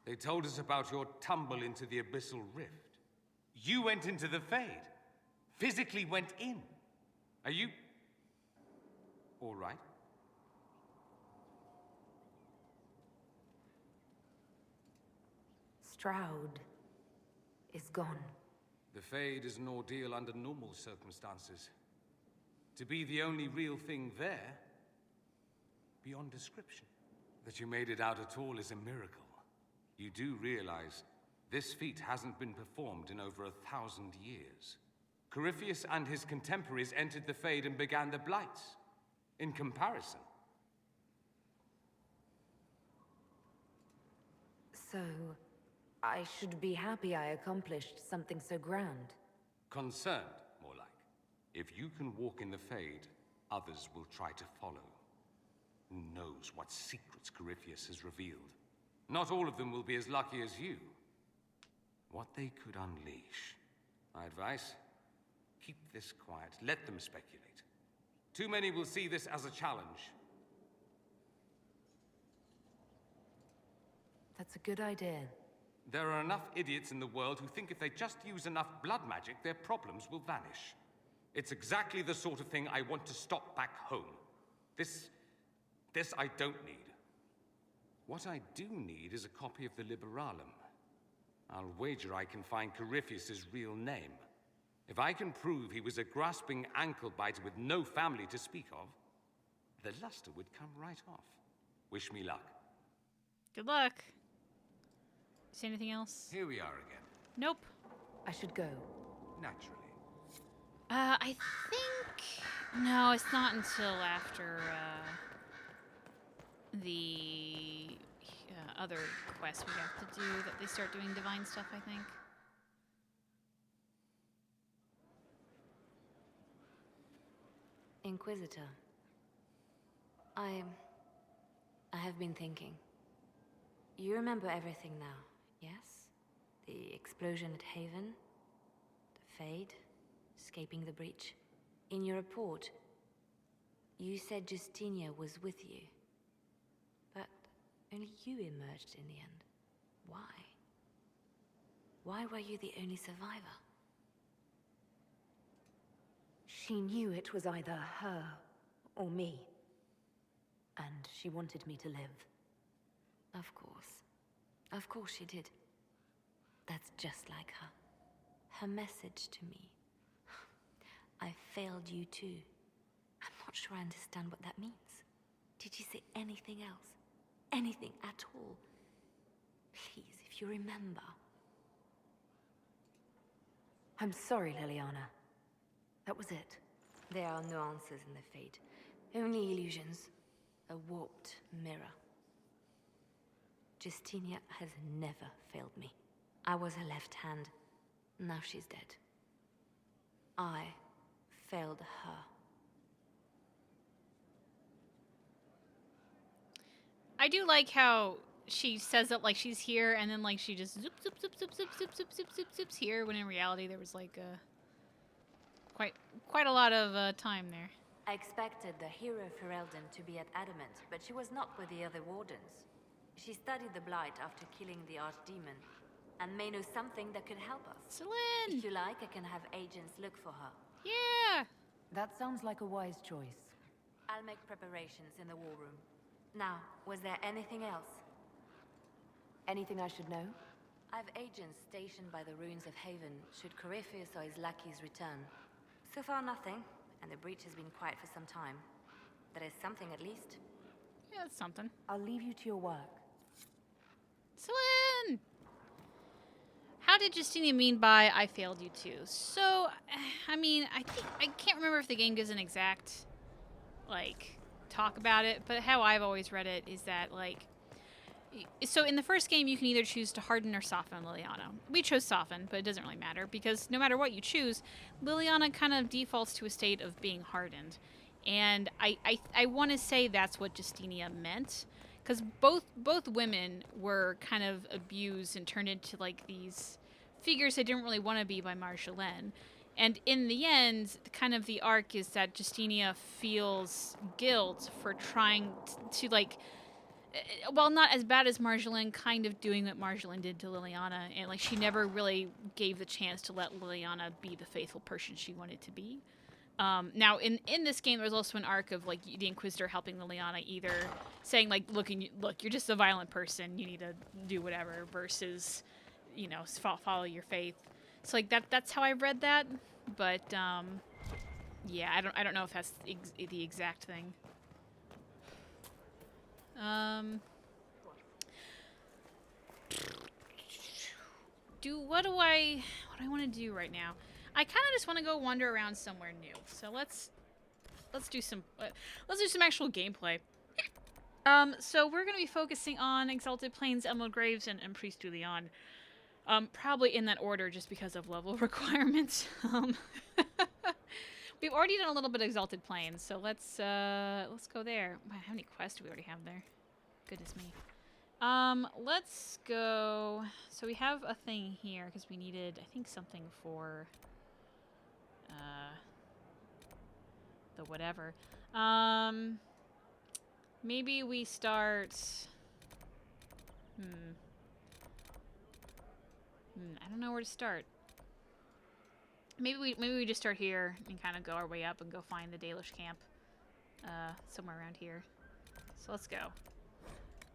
they told us about your tumble into the Abyssal Rift. You went into the Fade. Physically went in. Are you... all right? Stroud is gone. The Fade is an ordeal under normal circumstances. To be the only real thing there, beyond description. That you made it out at all is a miracle. You do realize this feat hasn't been performed in over 1,000 years. Corypheus and his contemporaries entered the Fade and began the Blights. In comparison. So, I should be happy I accomplished something so grand. Concerned, more like. If you can walk in the Fade, others will try to follow. Who knows what secrets Corypheus has revealed? Not all of them will be as lucky as you. What they could unleash. My advice? Keep this quiet. Let them speculate. Too many will see this as a challenge. That's a good idea. There are enough idiots in the world who think if they just use enough blood magic, their problems will vanish. It's exactly the sort of thing I want to stop back home. This I don't need. What I do need is a copy of the Liberalum. I'll wager I can find Corypheus's real name. If I can prove he was a grasping ankle-biter with no family to speak of, the luster would come right off. Wish me luck. Good luck. Say anything else? Here we are again. Nope. I should go. Naturally. I think... No, it's not until after, the other quest we have to do that they start doing divine stuff, I think. Inquisitor. I have been thinking. You remember everything now, yes? The explosion at Haven, the Fade, escaping the breach. In your report, you said Justinia was with you. But only you emerged in the end. Why? Why were you the only survivor? She knew it was either her or me. And she wanted me to live. Of course. Of course she did. That's just like her. Her message to me. I failed you too. I'm not sure I understand what that means. Did you say anything else? Anything at all? Please, if you remember. I'm sorry, Liliana. That was it. There are no answers in the Fade. Only illusions. A warped mirror. Justinia has never failed me. I was her left hand. Now she's dead. I failed her. I do like how she says it like she's here, and then like she just zoop, zoop, zoop, zoop, zoop, zoop, zoop, zoop, zoop, zoops here, when in reality there was like quite a lot of time there. I expected the hero Ferelden to be at Adamant, but she was not with the other Wardens. She studied the Blight after killing the Archdemon, and may know something that could help us. Celine! If you like, I can have agents look for her. Yeah! That sounds like a wise choice. I'll make preparations in the war room. Now, was there anything else? Anything I should know? I've agents stationed by the ruins of Haven, should Corypheus or his lackeys return. So far nothing, and the breach has been quiet for some time. There is something at least. Yeah, that's something. I'll leave you to your work. Celine! How did Justinia mean by I failed you too? So, I mean, I can't remember if the game gives an exact, like, talk about it, but how I've always read it is that, like, so in the first game you can either choose to harden or soften Liliana. We chose soften, but it doesn't really matter because no matter what you choose, Liliana kind of defaults to a state of being hardened. And I want to say that's what Justinia meant. Because both women were kind of abused and turned into, like, these figures they didn't really want to be by Marjolaine. And in the end, kind of the arc is that Justinia feels guilt for trying to like, well, not as bad as Marjolaine, kind of doing what Marjolaine did to Liliana. And, like, she never really gave the chance to let Liliana be the faithful person she wanted to be. Now, in this game, there's also an arc of, like, the Inquisitor helping Liliana, either saying, like, look, you're just a violent person, you need to do whatever, versus, you know, follow your faith. So, like, that's how I read that, but, yeah, I don't know if that's the exact thing. What do I want to do right now? I kind of just want to go wander around somewhere new. So let's do some actual gameplay. So we're going to be focusing on Exalted Plains, Emerald Graves, and Priest du Lion. Probably in that order, just because of level requirements. We've already done a little bit of Exalted Plains, so let's go there. Wow, how many quests do we already have there? Goodness me. Let's go. So we have a thing here because we needed, I think, something for the whatever. Maybe we start. I don't know where to start. Maybe we just start here and kind of go our way up and go find the Dalish camp somewhere around here. So let's go.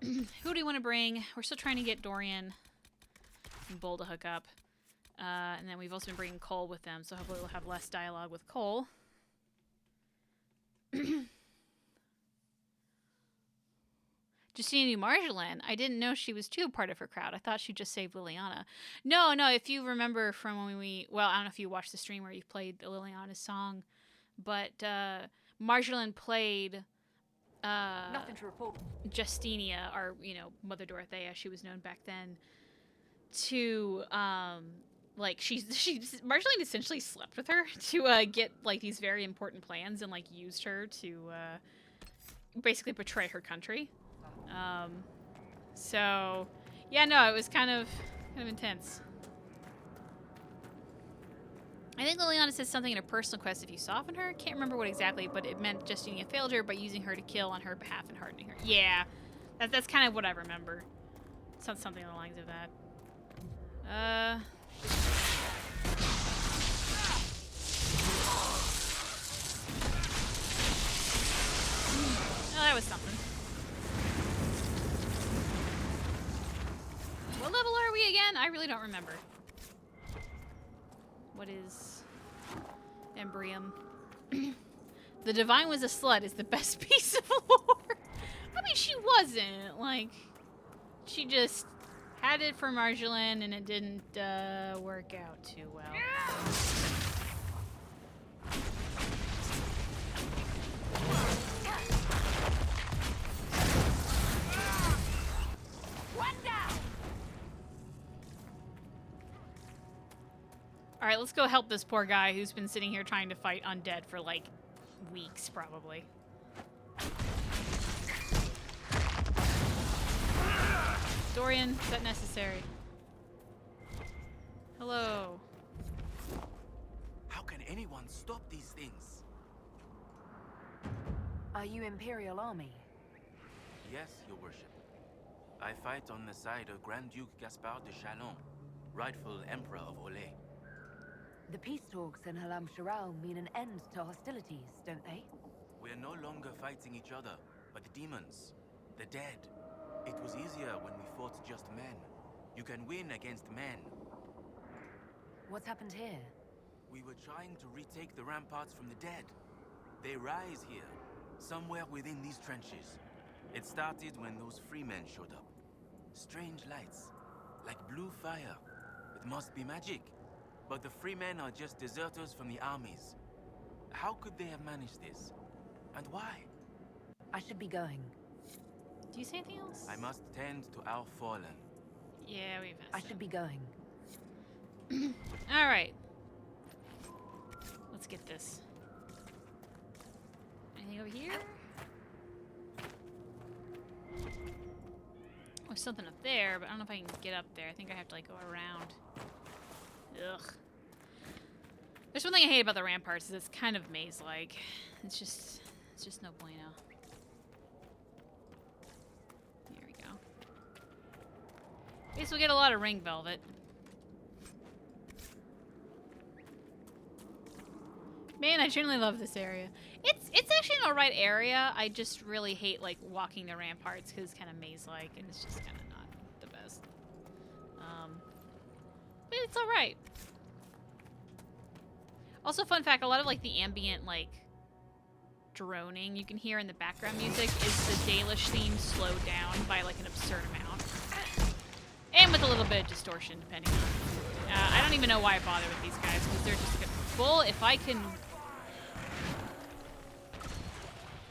Who do we want to bring? We're still trying to get Dorian and Bull to hook up. And then we've also been bringing Cole with them, so hopefully we'll have less dialogue with Cole. Justinia Marjolaine, I didn't know she was too a part of her crowd. I thought she just saved Liliana. No, if you remember from when well, I don't know if you watched the stream where you played the Liliana song, but Marjolaine played Nothing to report. Justinia, or, you know, Mother Dorothea, she was known back then, to like Marjolaine essentially slept with her to get, like, these very important plans and, like, used her to basically betray her country. So yeah, no, it was kind of intense. I think Liliana says something in a personal quest if you soften her. Can't remember what exactly, but it meant Justinia failed her by using her to kill on her behalf and hardening her. Yeah, that's kind of what I remember. Something along the lines of that. Oh, that was something. What level are we again? I really don't remember. What is Embrium? The Divine was a slut is the best piece of lore. I mean, she wasn't. Like, she just had it for Marjolaine and it didn't work out too well. Alright, let's go help this poor guy who's been sitting here trying to fight undead for, like, weeks, probably. Dorian, is that necessary? Hello. How can anyone stop these things? Are you Imperial Army? Yes, Your Worship. I fight on the side of Grand Duke Gaspard de Chalon, rightful Emperor of Olay. The peace talks in Halam Shirao mean an end to hostilities, don't they? We're no longer fighting each other, but the demons, the dead. It was easier when we fought just men. You can win against men. What's happened here? We were trying to retake the ramparts from the dead. They rise here, somewhere within these trenches. It started when those freemen showed up. Strange lights, like blue fire. It must be magic. But the freemen are just deserters from the armies. How could they have managed this? And why? I should be going. Do you say anything else? I must tend to our fallen. Yeah, we've I should be going. Alright. Let's get this. Anything over here? Oh, there's something up there, but I don't know if I can get up there. I think I have to, like, go around. Ugh. There's one thing I hate about the Ramparts is it's kind of maze-like. It's just no bueno. There we go. At least we'll get a lot of ring velvet. Man, I generally love this area. It's actually an alright area. I just really hate, like, walking the Ramparts because it's kind of maze-like and it's just kind of not the best. But it's alright. Also, fun fact, a lot of, like, the ambient, like, droning you can hear in the background music is the Dalish theme slowed down by, like, an absurd amount. And with a little bit of distortion, depending on... I don't even know why I bother with these guys, because they're just full. If I can...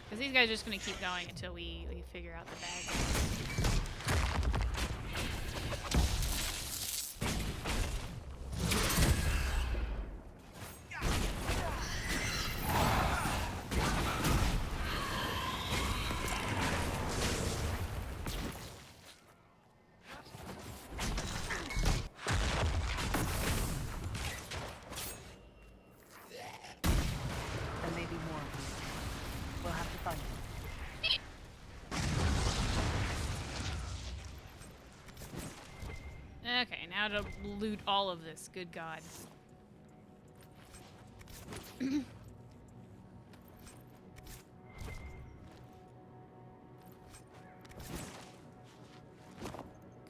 Because these guys are just going to keep going until we figure out the bag. Okay, now to loot all of this. Good God. Come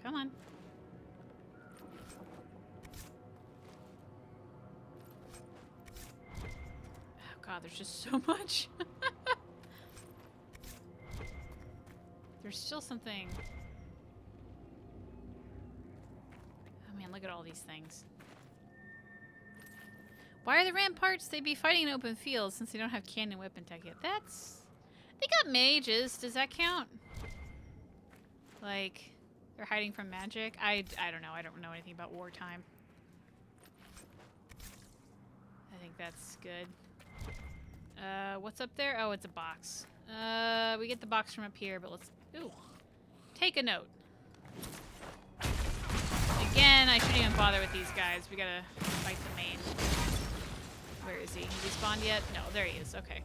on. Oh God, there's just so much. There's still something... Look at all these things. Why are the Ramparts? They be fighting in open fields since they don't have cannon weapon tech yet. That's... They got mages. Does that count? Like, they're hiding from magic? I don't know. I don't know anything about wartime. I think that's good. What's up there? Oh, it's a box. We get the box from up here, but let's... Ooh. Take a note. Again, I shouldn't even bother with these guys. We gotta fight the main. Where is he? Has he spawned yet? No, there he is. Okay.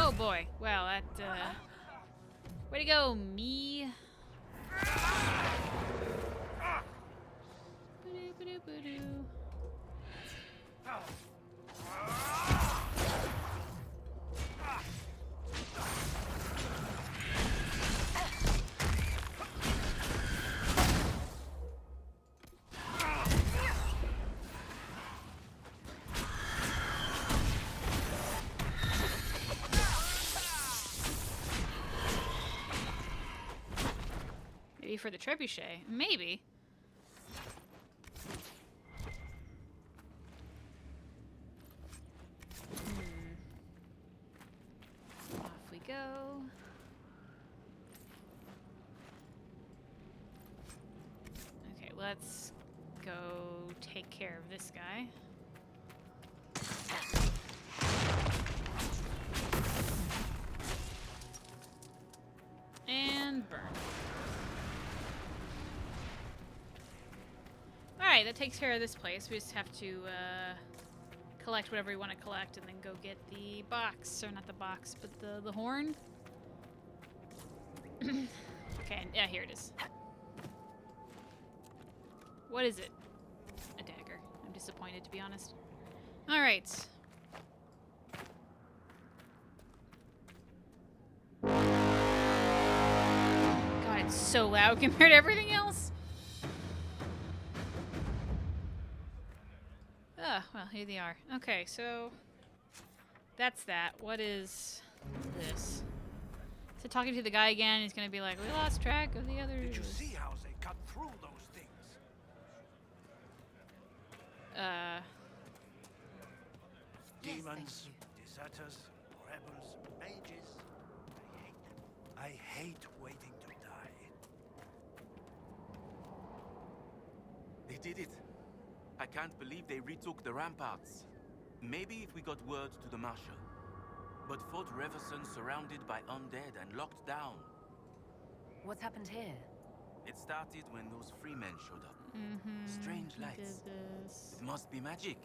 Oh boy. Wow, that, way to go, me. Ba-do-ba-do-ba-do. For the trebuchet, maybe. Off we go. Okay, let's go take care of this guy. And burn. Alright, that takes care of this place. We just have to collect whatever we want to collect and then go get the box. Or not the box, but the horn. Okay, yeah, here it is. What is it? A dagger. I'm disappointed, to be honest. Alright. God, it's so loud compared to everything else. Ah, well, here they are. Okay, so that's that. What is this? So talking to the guy again, he's gonna be like, we lost track of the others. Did you see how they cut through those things? Demons, deserters, rebels, mages. I hate them. I hate waiting to die. They did it. I can't believe they retook the ramparts. Maybe if we got word to the Marshal. But Fort Reverson surrounded by undead and locked down. What's happened here? It started when those freemen showed up. Strange He lights. did this. It must be magic.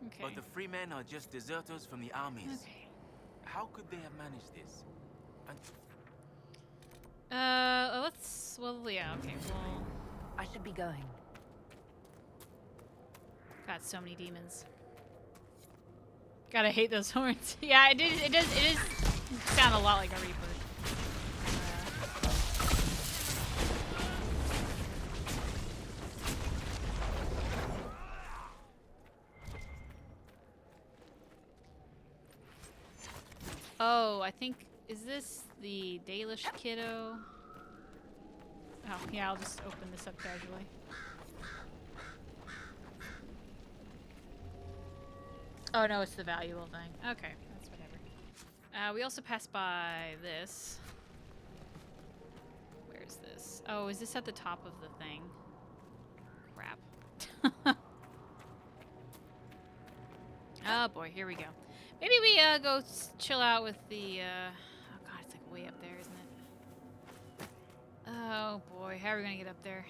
Okay. But the freemen are just deserters from the armies. Okay. How could they have managed this? And let's. Well, yeah. Okay. Well, I should be going. got so many demons. Gotta hate those horns. Yeah, it is. It does sound a lot like a Reaper. Oh, I think, is this the Dalish kiddo? Oh, yeah, I'll just open this up casually. Oh, no, it's the valuable thing. Okay, that's whatever. We also passed by this. Where's this? Oh, is this at the top of the thing? Crap. Oh, boy, here we go. Maybe we go chill out with the, oh god, it's like way up there, isn't it? Oh boy, how are we gonna get up there?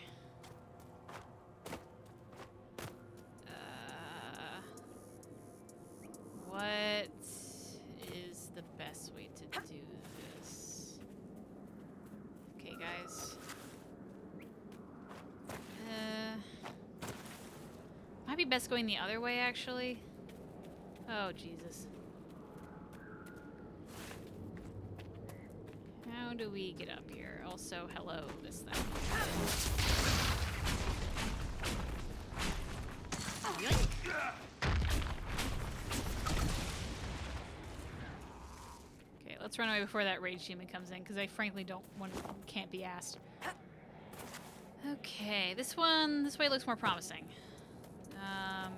What is the best way to do this? Okay, guys. Might be best going the other way, actually. Oh, Jesus. How do we get up here? Also, hello, this thing. Yoink. Okay, let's run away before that rage demon comes in, because I frankly can't be asked. Okay, this way looks more promising. I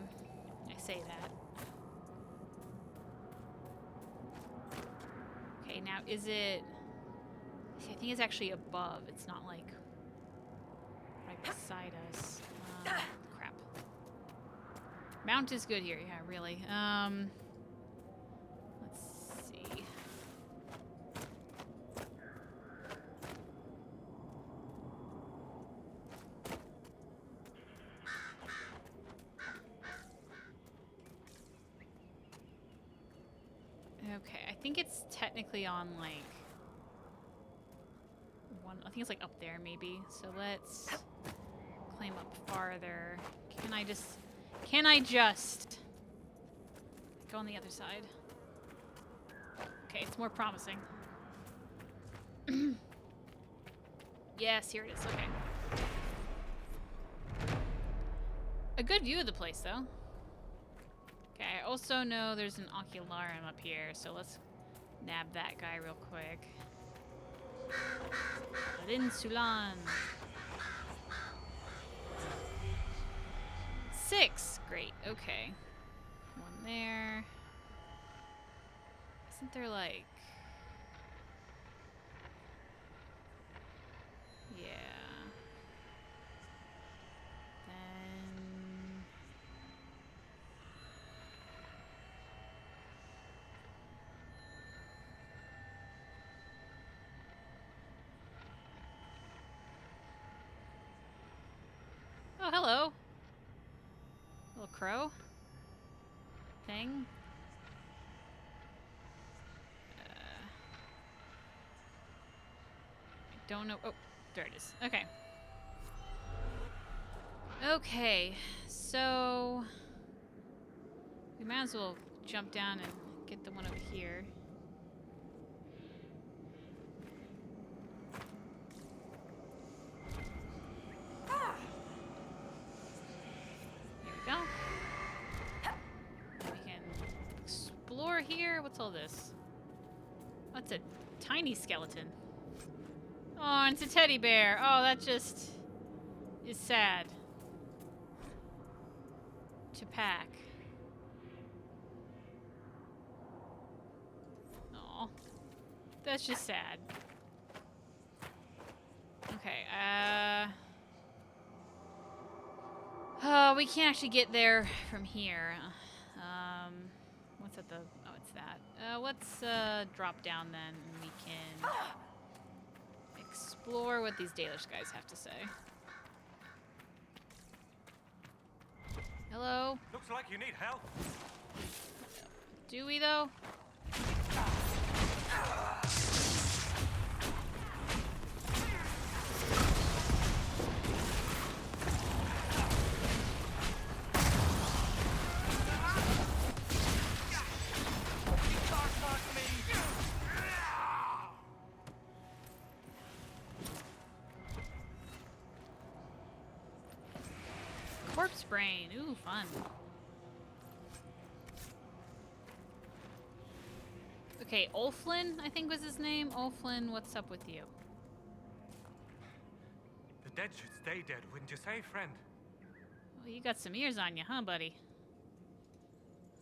say that. Okay, now is it... See, I think it's actually above. It's not like right beside us. Crap. Mount is good here, yeah, really. Let's see. Okay, I think it's technically on like one. I think it's like up there maybe. So let's climb up farther. Can I just go on the other side? Okay, it's more promising. Yes, here it is. Okay. A good view of the place though. Okay, I also know there's an ocularum up here, so let's nab that guy real quick. Rinsulan. 6. Great, okay. One there. Isn't there like... Yeah. Then... Oh, hello. Little crow thing. I don't know. Oh, there it is. Okay. Okay, so we might as well jump down and get the one over here. There we go. We can explore here? What's all this? That's a tiny skeleton. Oh, and it's a teddy bear. Oh, that just is sad to pack. Oh, that's just sad. Okay, we can't actually get there from here. What's at the... Oh, it's that. Let's drop down then, and we can explore what these Dalish guys have to say. Hello? Looks like you need help. Do we, though? Corpse brain. Ooh, fun. Okay, Ulflin, I think was his name. Ulflin, what's up with you? The dead should stay dead, wouldn't you say, friend? Well, you got some ears on you, huh, buddy?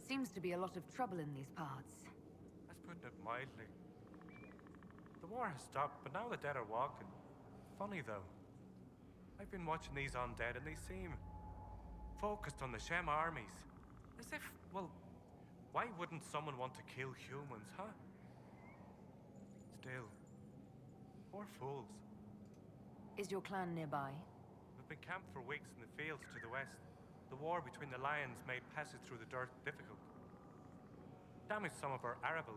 Seems to be a lot of trouble in these parts. That's putting it mildly. The war has stopped, but now the dead are walking. Funny, though. I've been watching these undead, and they seem focused on the Shem armies. As if, well, why wouldn't someone want to kill humans, huh? Still, poor fools. Is your clan nearby? We've been camped for weeks in the fields to the west. The war between the lions made passage through the dirt difficult. Damaged some of our arable.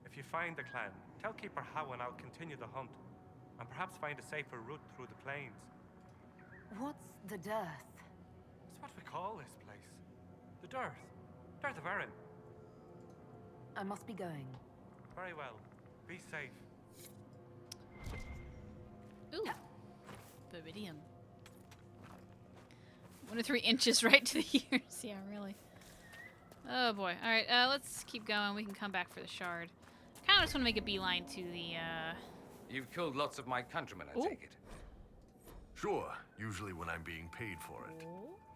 If you find the clan, tell Keeper How and I'll continue the hunt, and perhaps find a safer route through the plains. What's the dearth? It's what we call this place. The Dearth. Dearth of Arum. I must be going. Very well. Be safe. Ooh. Viridium. 1 to 3 inches right to the ears. Yeah, really. Oh boy. Alright, let's keep going. We can come back for the shard. Kind of just want to make a beeline to the, You've killed lots of my countrymen, I take it. Sure, usually when I'm being paid for it.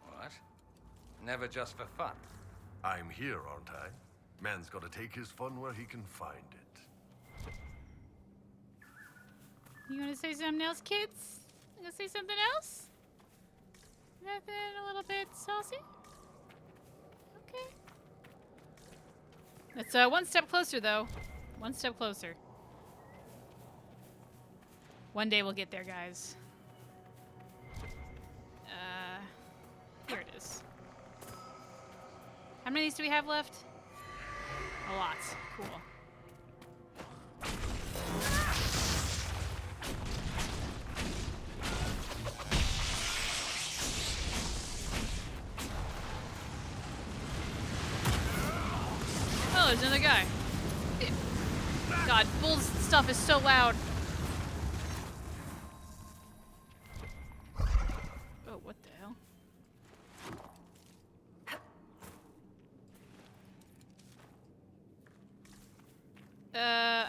What? Never just for fun. I'm here, aren't I? Man's gotta take his fun where he can find it. You want to say something else, kids? You gonna say something else? Nothing a little bit saucy? Okay. That's one step closer, though. One step closer. One day we'll get there, guys. Here it is. How many of these do we have left? A lot. Cool. Oh, there's another guy. God, Bull's stuff is so loud. Oh, what the hell?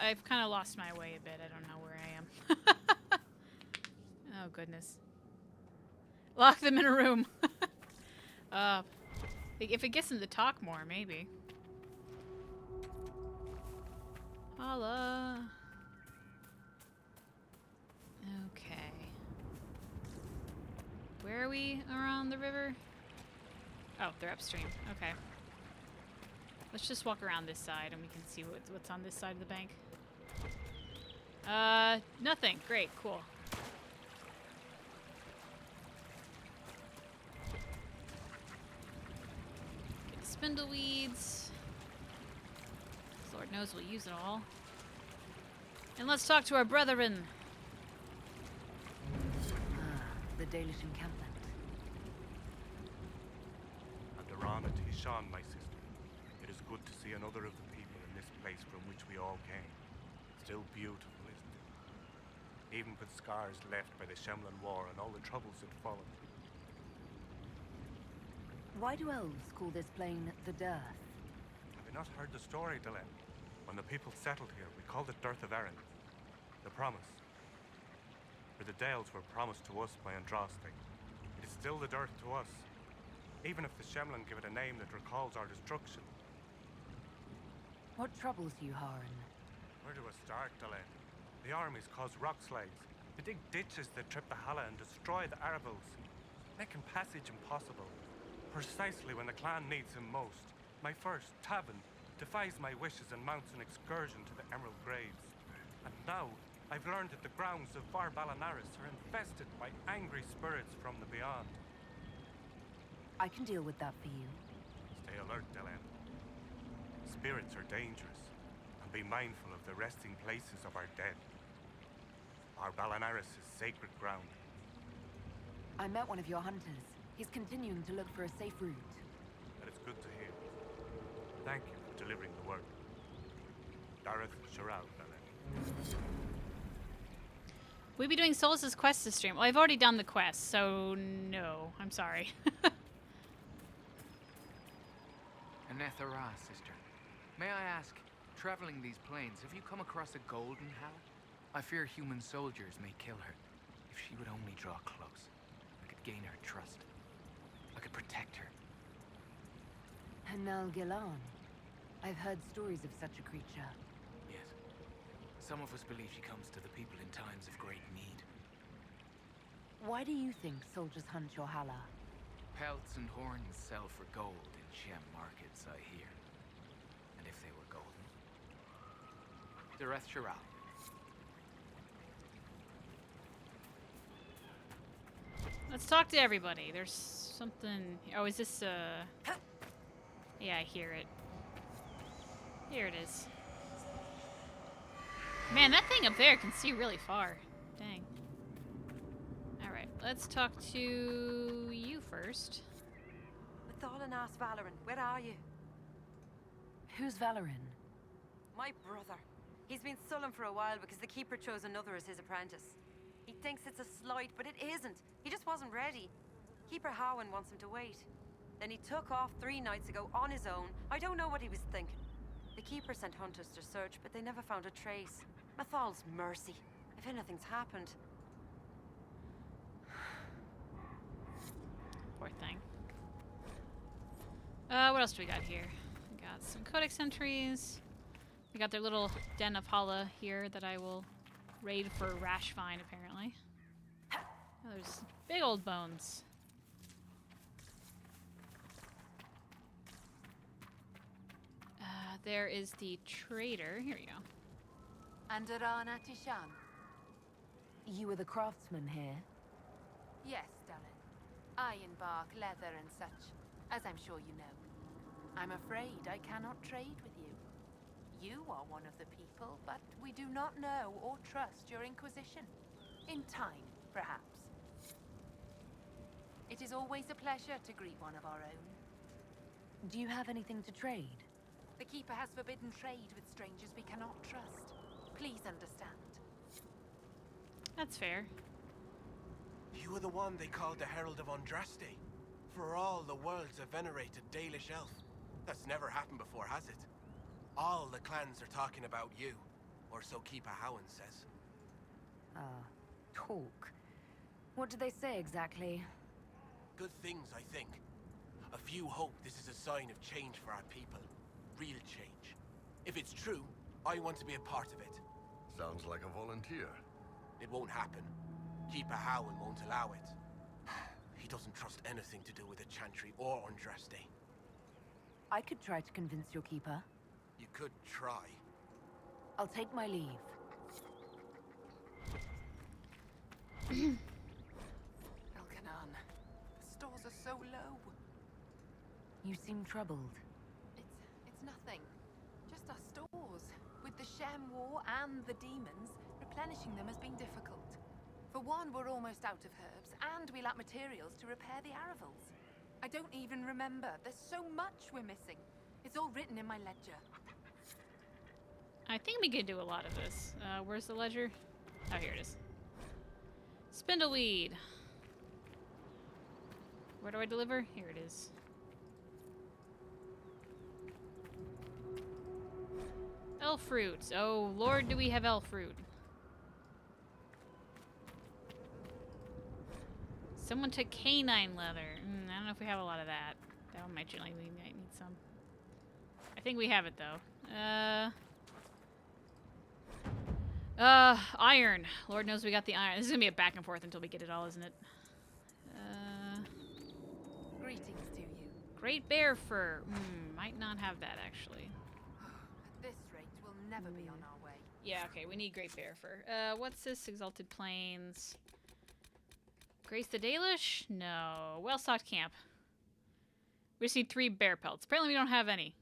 I've kind of lost my way a bit. I don't know where I am. Oh, goodness. Lock them in a room. If it gets them to talk more, maybe. Holla. Okay. Where are we around the river? Oh, they're upstream. Okay. Let's just walk around this side and we can see what's on this side of the bank. Nothing. Great. Cool. Get the spindle weeds. Lord knows we'll use it all. And let's talk to our brethren. The Dalish encampment. And Arana Tishan, my sister. It is good to see another of the people in this place from which we all came. Still beautiful, isn't it? Even with scars left by the Shemlan War and all the troubles that followed. Why do elves call this plain the Dearth? I've not heard the story, Dylan? When the people settled here, we called it Dearth of Erin. The promise. For the Dales were promised to us by Andraste. It is still the Dearth to us. Even if the Shemlin give it a name that recalls our destruction. What troubles you, Haran? Where do I start, Dylan? The armies cause rock slides. They dig ditches that trip the Halla and destroy the Arvils, making passage impossible. Precisely when the clan needs him most, my first, Tavin, defies my wishes and mounts an excursion to the Emerald Graves. And now, I've learned that the grounds of Bar Balanaris are infested by angry spirits from the beyond. I can deal with that for you. Stay alert, Dylan. Spirits are dangerous, and be mindful of the resting places of our dead. Bar Balanaris is sacred ground. I met one of your hunters. He's continuing to look for a safe route. That is good to hear. Thank you for delivering the word. Dareth Stroud, Dylan. We'd be doing Solus's quest this stream. Well, I've already done the quest, so no. I'm sorry. Anethara, sister. May I ask, traveling these plains, have you come across a golden howl? I fear human soldiers may kill her. If she would only draw close, I could gain her trust. I could protect her. Hanal Gilan. I've heard stories of such a creature. Yes. Some of us believe she comes to the people in times of great need. Why do you think soldiers hunt your Hala? Pelts and horns sell for gold in Shem markets, I hear. And if they were golden? Dareth Sharab. Let's talk to everybody. There's something... Oh, is this, Yeah, I hear it. Here it is. Man, that thing up there can see really far. Dang. Alright, let's talk to you first. Mathalan asked Valoran, where are you? Who's Valoran? My brother. He's been sullen for a while because the Keeper chose another as his apprentice. He thinks it's a slight, but it isn't. He just wasn't ready. Keeper Howan wants him to wait. Then he took off 3 nights ago on his own. I don't know what he was thinking. The Keeper sent hunters to search, but they never found a trace. Mathal's mercy. If anything's happened. Poor thing. What else do we got here? We got some codex entries. We got their little den of Hala here that I will raid for rash find, apparently. Oh, there's big old bones. There is the trader. Here we go. Andarana Tishan. You were the craftsman here? Yes, darling. Ironbark, leather and such, as I'm sure you know. I'm afraid I cannot trade with you. You are one of the people, but we do not know or trust your Inquisition. In time, perhaps. It is always a pleasure to greet one of our own. Do you have anything to trade? The Keeper has forbidden trade with strangers we cannot trust. Please understand. That's fair. You were the one they called the Herald of Andraste. For all the world's a venerated Dalish elf. That's never happened before, has it? All the clans are talking about you. Or so Keeper Howan says. Talk. What do they say exactly? Good things, I think. A few hope this is a sign of change for our people. Real change. If it's true, I want to be a part of it. Sounds like a volunteer. It won't happen. Keeper Howan won't allow it. He doesn't trust anything to do with the Chantry or Andraste. I could try to convince your keeper. You could try. I'll take my leave. Elkanan, the stores are so low. You seem troubled. It's nothing. Just our stores. With the Shem War and the demons, replenishing them has been difficult. For one, we're almost out of herbs, and we lack materials to repair the Arvils. I don't even remember. There's so much we're missing. It's all written in my ledger. I think we could do a lot of this. Where's the ledger? Oh, here it is. Spindleweed. Where do I deliver? Here it is. Elf fruit. Oh, Lord, do we have elf fruit. Someone took canine leather. I don't know if we have a lot of that. That one might generally we might need some. I think we have it though. Iron. Lord knows we got the iron. This is gonna be a back and forth until we get it all, isn't it? Greetings to you. Great bear fur. Might not have that actually. At this rate, we'll never be on our way. Yeah, okay, we need great bear fur. What's this? Exalted Plains. Grace the Dalish? No. Well-stocked camp. We just need 3 bear pelts. Apparently we don't have any.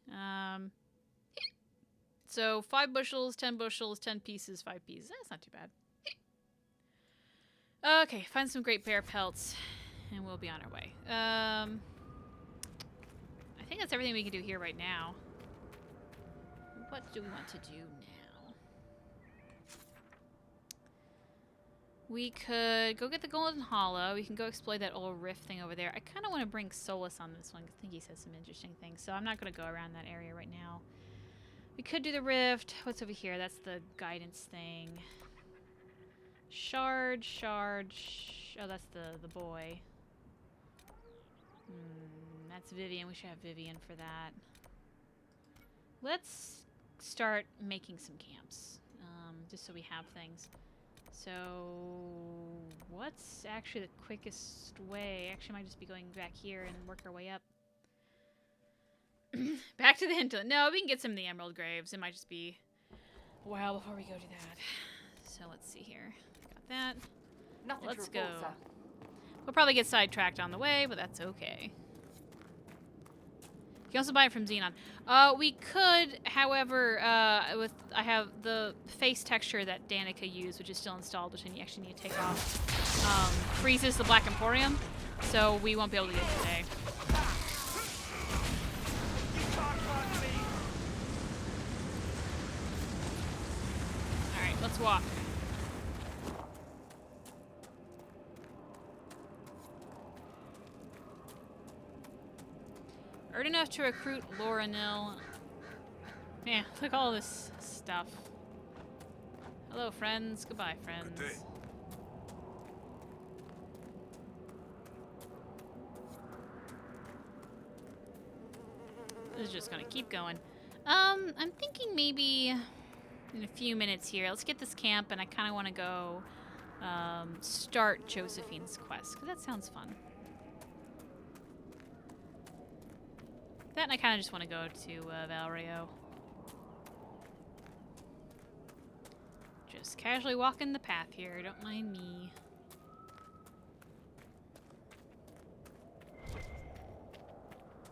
So 5 bushels, 10 bushels, 10 pieces, 5 pieces. That's not too bad. Okay, find some great bear pelts, and we'll be on our way. I think that's everything we can do here right now. What do we want to do now? We could go get the Golden Hollow. We can go exploit that old rift thing over there. I kind of want to bring Solus on this one because I think he says some interesting things. So I'm not going to go around that area right now. We could do the rift. What's over here? That's the guidance thing. Shard. Oh, that's the boy. That's Vivian. We should have Vivian for that. Let's start making some camps. Just so we have things. So, what's actually the quickest way? Actually, might just be going back here and work our way up. Back to the hinterland. No, we can get some of the Emerald Graves. It might just be a while before we go do that. So, let's see here. Got that. Nothing Let's to report, go. sir. We'll probably get sidetracked on the way, but that's okay. You can also buy it from Xenon. We could, however, I have the face texture that Danica used, which is still installed, which you actually need to take off. Freezes the Black Emporium, so we won't be able to get it today. Alright, let's walk. Earned enough to recruit Loranil. Yeah, look at all this stuff. Hello, friends. Goodbye, friends. Good day. This is just gonna keep going. I'm thinking maybe in a few minutes here. Let's get this camp, and I kind of want to go start Josephine's quest, because that sounds fun. That, and I kind of just want to go to Valrio. Just casually walking the path here, don't mind me.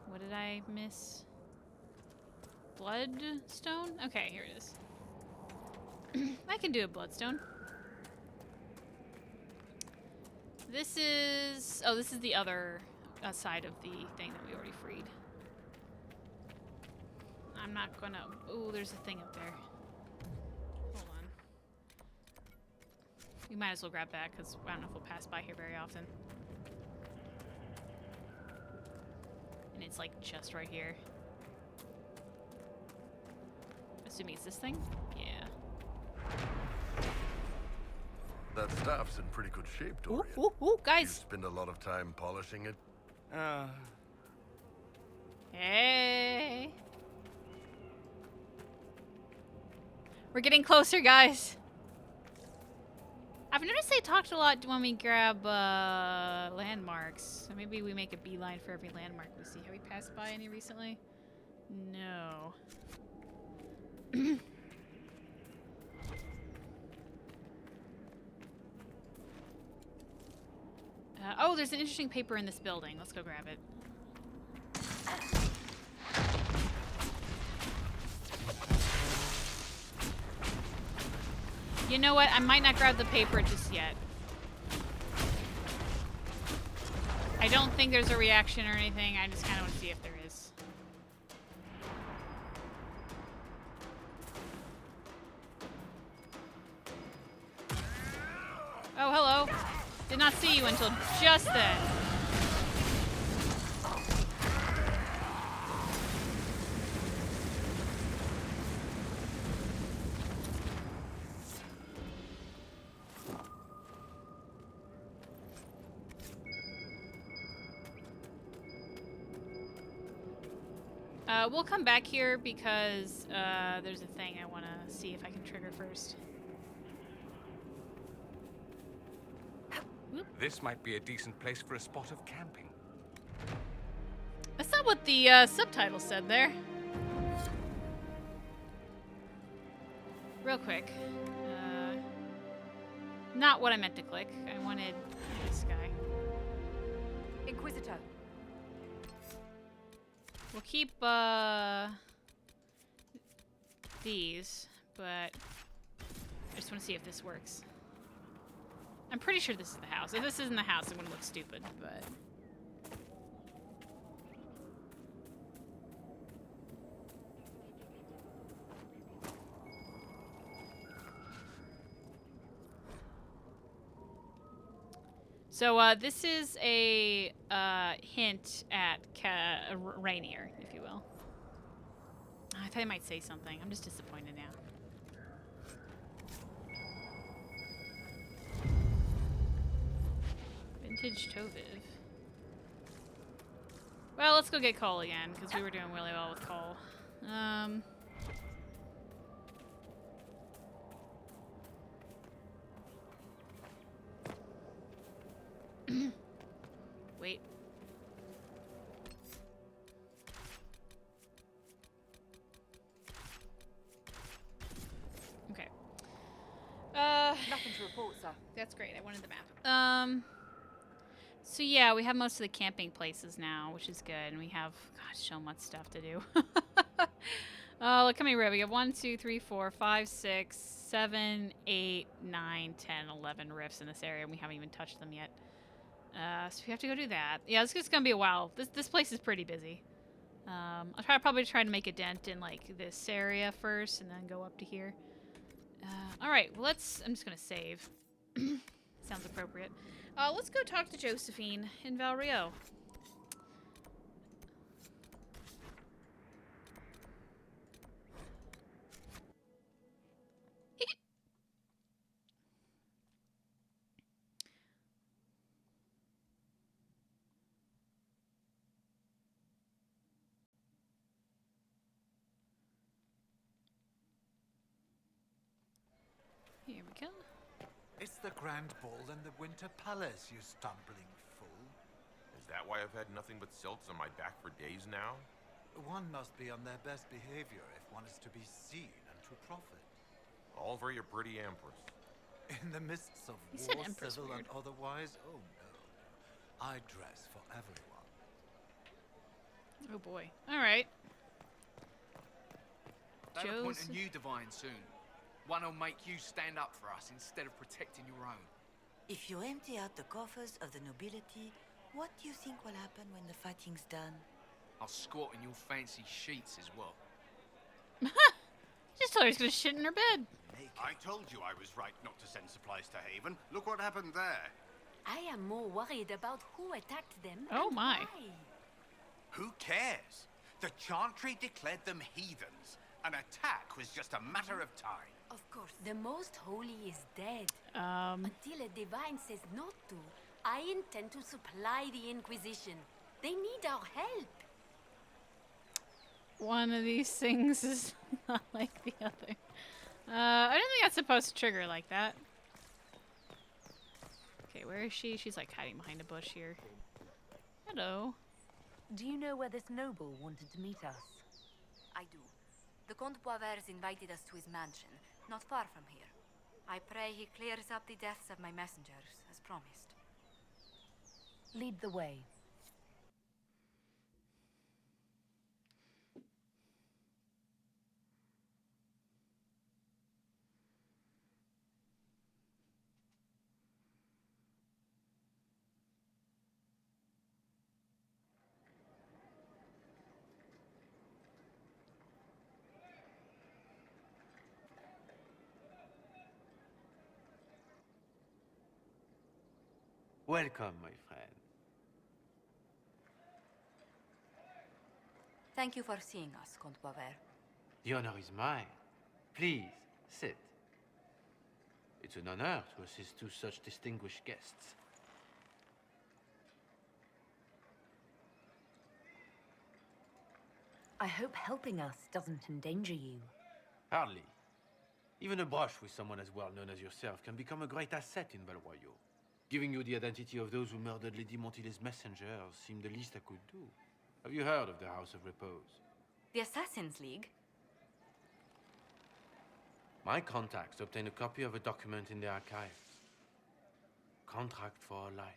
What did I miss? Bloodstone? Okay, here it is. I can do a bloodstone. This is... Oh, this is the other side of the thing that we already freed. I'm not gonna... Ooh, there's a thing up there. Hold on. We might as well grab that, because I don't know if we'll pass by here very often. And it's, like, just right here. Assuming it's this thing? Yeah. That staff's in pretty good shape, Dorian. Ooh, guys! You spend a lot of time polishing it? Hey! We're getting closer, guys. I've noticed they talked a lot when we grab landmarks. So maybe we make a beeline for every landmark we see. Have we passed by any recently? No. Oh, there's an interesting paper in this building. Let's go grab it. You know what? I might not grab the paper just yet. I don't think there's a reaction or anything. I just kind of want to see if there is. Oh, hello. Did not see you until just then. We'll come back here because there's a thing I want to see if I can trigger first. Whoop. This might be a decent place for a spot of camping. That's not what the subtitle said there. Real quick. Not what I meant to click. I wanted this guy. Inquisitor. We'll keep these, but I just want to see if this works. I'm pretty sure this is the house. If this isn't the house, I'm gonna look stupid, but... So, this is a hint at Rainier, if you will. I thought I might say something. I'm just disappointed now. Vintage Toviv. Well, let's go get Cole again, because we were doing really well with Cole. Wait. Okay. Nothing to report, sir. That's great. I wanted the map. So yeah, we have most of the camping places now, which is good, and we have, gosh, so much stuff to do. Look how many rifts. We have 1, 2, 3, 4, 5, 6, 7, 8, 9, 10, 11 rifts in this area, and we haven't even touched them yet. So we have to go do that. Yeah, it's gonna be a while. This place is pretty busy. I'll probably try to make a dent in like this area first, and then go up to here. All right, well, I'm just gonna save. Sounds appropriate. Let's go talk to Josephine in Valrio. Here we go. It's the Grand Ball in the Winter Palace, you stumbling fool. Is that why I've had nothing but silts on my back for days now? One must be on their best behavior if one is to be seen and to profit. All for your pretty empress. In the midst of war, civil and otherwise, oh no. I dress for everyone. Oh boy. Alright. They'll appoint a new divine soon. One who'll make you stand up for us instead of protecting your own. If you empty out the coffers of the nobility, what do you think will happen when the fighting's done? I'll squat in your fancy sheets as well. Just told her he's gonna shit in her bed. I told you I was right not to send supplies to Haven. Look what happened there. I am more worried about who attacked them. Oh my. Why. Who cares? The Chantry declared them heathens. An attack was just a matter of time. Of course, the Most Holy is dead. Um. Until a divine says not to, I intend to supply the Inquisition. They need our help. One of these things is not like the other. I don't think that's supposed to trigger like that. Okay, where is she? She's like hiding behind a bush here. Hello. Do you know where this noble wanted to meet us? I do. The Comte Boisvert's invited us to his mansion, not far from here. I pray he clears up the deaths of my messengers, as promised. Lead the way. Welcome, my friend. Thank you for seeing us, Comte Boisvert. The honor is mine. Please, sit. It's an honor to assist two such distinguished guests. I hope helping us doesn't endanger you. Hardly. Even a brush with someone as well known as yourself can become a great asset in Val Royeaux. Giving you the identity of those who murdered Lady Montile's messengers seemed the least I could do. Have you heard of the House of Repose? The Assassin's League? My contacts obtained a copy of a document in the archives. Contract for a life.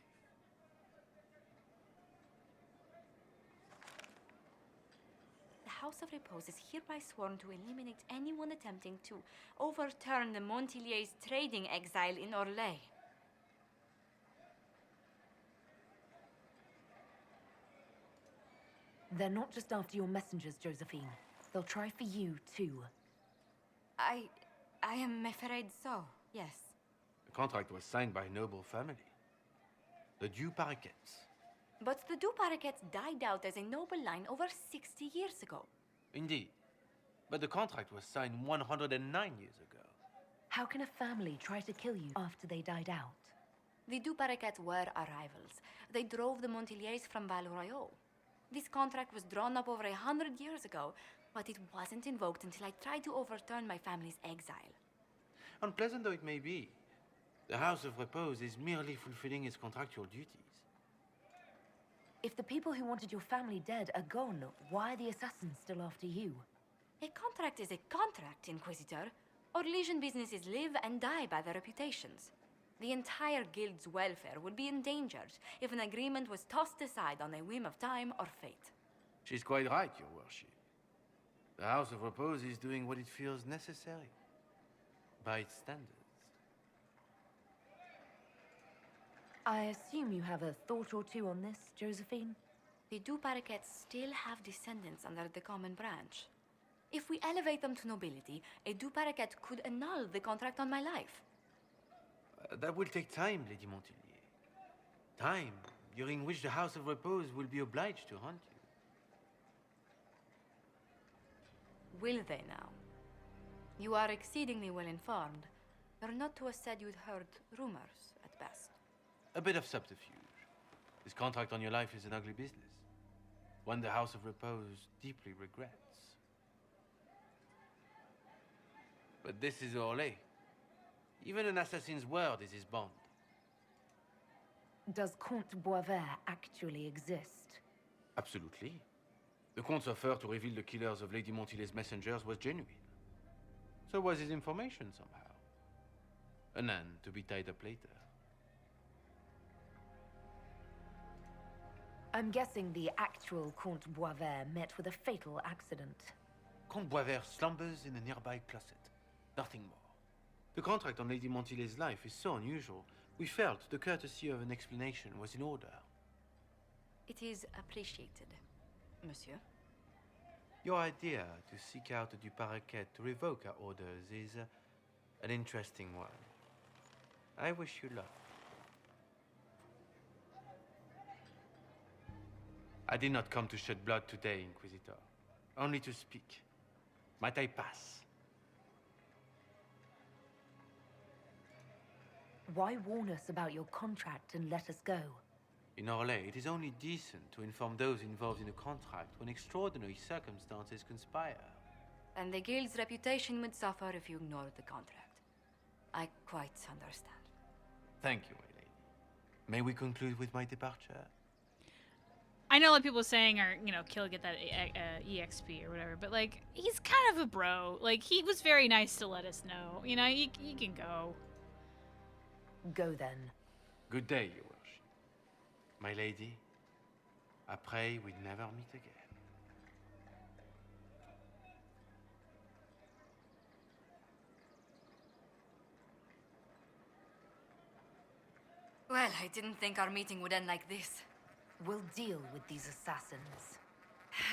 The House of Repose is hereby sworn to eliminate anyone attempting to overturn the Montilier's trading exile in Orlais. They're not just after your messengers, Josephine. They'll try for you, too. I am afraid so, yes. The contract was signed by a noble family. The Du Paraquets. But the Du Paraquets died out as a noble line over 60 years ago. Indeed. But the contract was signed 109 years ago. How can a family try to kill you after they died out? The Du Paraquets were our rivals. They drove the Montiliers from Val Royeaux. This contract was drawn up over 100 years ago, but it wasn't invoked until I tried to overturn my family's exile. Unpleasant though it may be, the House of Repose is merely fulfilling its contractual duties. If the people who wanted your family dead are gone, why are the assassins still after you? A contract is a contract, Inquisitor. Our Legion businesses live and die by their reputations. The entire guild's welfare would be endangered if an agreement was tossed aside on a whim of time or fate. She's quite right, Your Worship. The House of Repose is doing what it feels necessary, by its standards. I assume you have a thought or two on this, Josephine? The Du Paraquets still have descendants under the common branch. If we elevate them to nobility, a Du Paraquet could annul the contract on my life. That will take time, Lady Montilier. Time during which the House of Repose will be obliged to hunt you. Will they now? You are exceedingly well informed. You're not to have said you'd heard rumors, at best. A bit of subterfuge. This contract on your life is an ugly business. One the House of Repose deeply regrets. But this is Orlais. Even an assassin's word is his bond. Does Comte Boisvert actually exist? Absolutely. The Comte's offer to reveal the killers of Lady Montile's messengers was genuine. So was his information somehow. An end to be tied up later. I'm guessing the actual Comte Boisvert met with a fatal accident. Comte Boisvert slumbers in a nearby closet. Nothing more. The contract on Lady Montile's life is so unusual, we felt the courtesy of an explanation was in order. It is appreciated, monsieur. Your idea to seek out the Du Paraquet to revoke our orders is an interesting one. I wish you luck. I did not come to shed blood today, Inquisitor. Only to speak. Might I pass? Why warn us about your contract and let us go? In Orlais, it is only decent to inform those involved in a contract when extraordinary circumstances conspire. And the guild's reputation would suffer if you ignored the contract. I quite understand. Thank you, my lady. May we conclude with my departure? I know, like, people saying, or, you know, kill, get that EXP or whatever, but, like, he's kind of a bro. Like, he was very nice to let us know. You know, you can go. Go then. Good day, Your Worship. My lady, I pray we never meet again. Well, I didn't think our meeting would end like this. We'll deal with these assassins.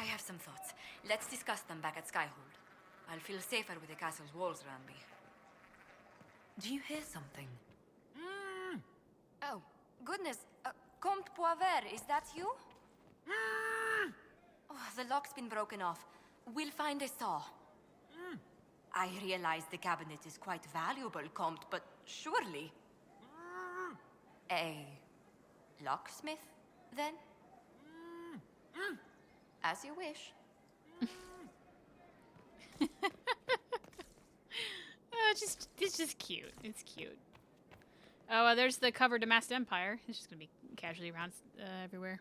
I have some thoughts. Let's discuss them back at Skyhold. I'll feel safer with the castle's walls around me. Do you hear something? Oh, goodness. Comte Boisvert, is that you? Oh, the lock's been broken off. We'll find a saw. I realize the cabinet is quite valuable, Comte, but surely... A locksmith, then? As you wish. It's just cute. It's cute. Oh, there's the cover to Masked Empire. It's just gonna be casually around everywhere.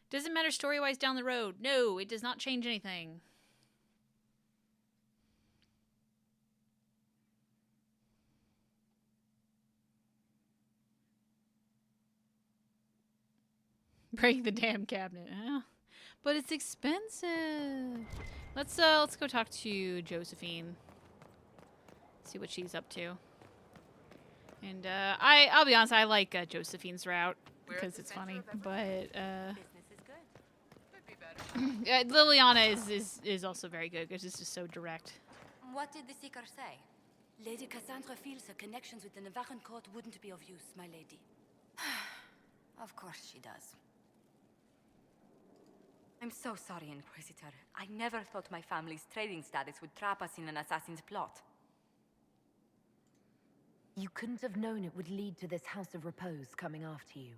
Doesn't matter story-wise down the road. No, it does not change anything. Break the damn cabinet. But it's expensive. Let's go talk to Josephine. See what she's up to. And I'll be honest, I like Josephine's route because it's funny. But Liliana is also very good because it's just so direct. What did the Seeker say? Lady Cassandra feels her connections with the Navarran court wouldn't be of use, my lady. Of course she does. I'm so sorry, Inquisitor. I never thought my family's trading status would trap us in an assassin's plot. You couldn't have known it would lead to this House of Repose coming after you.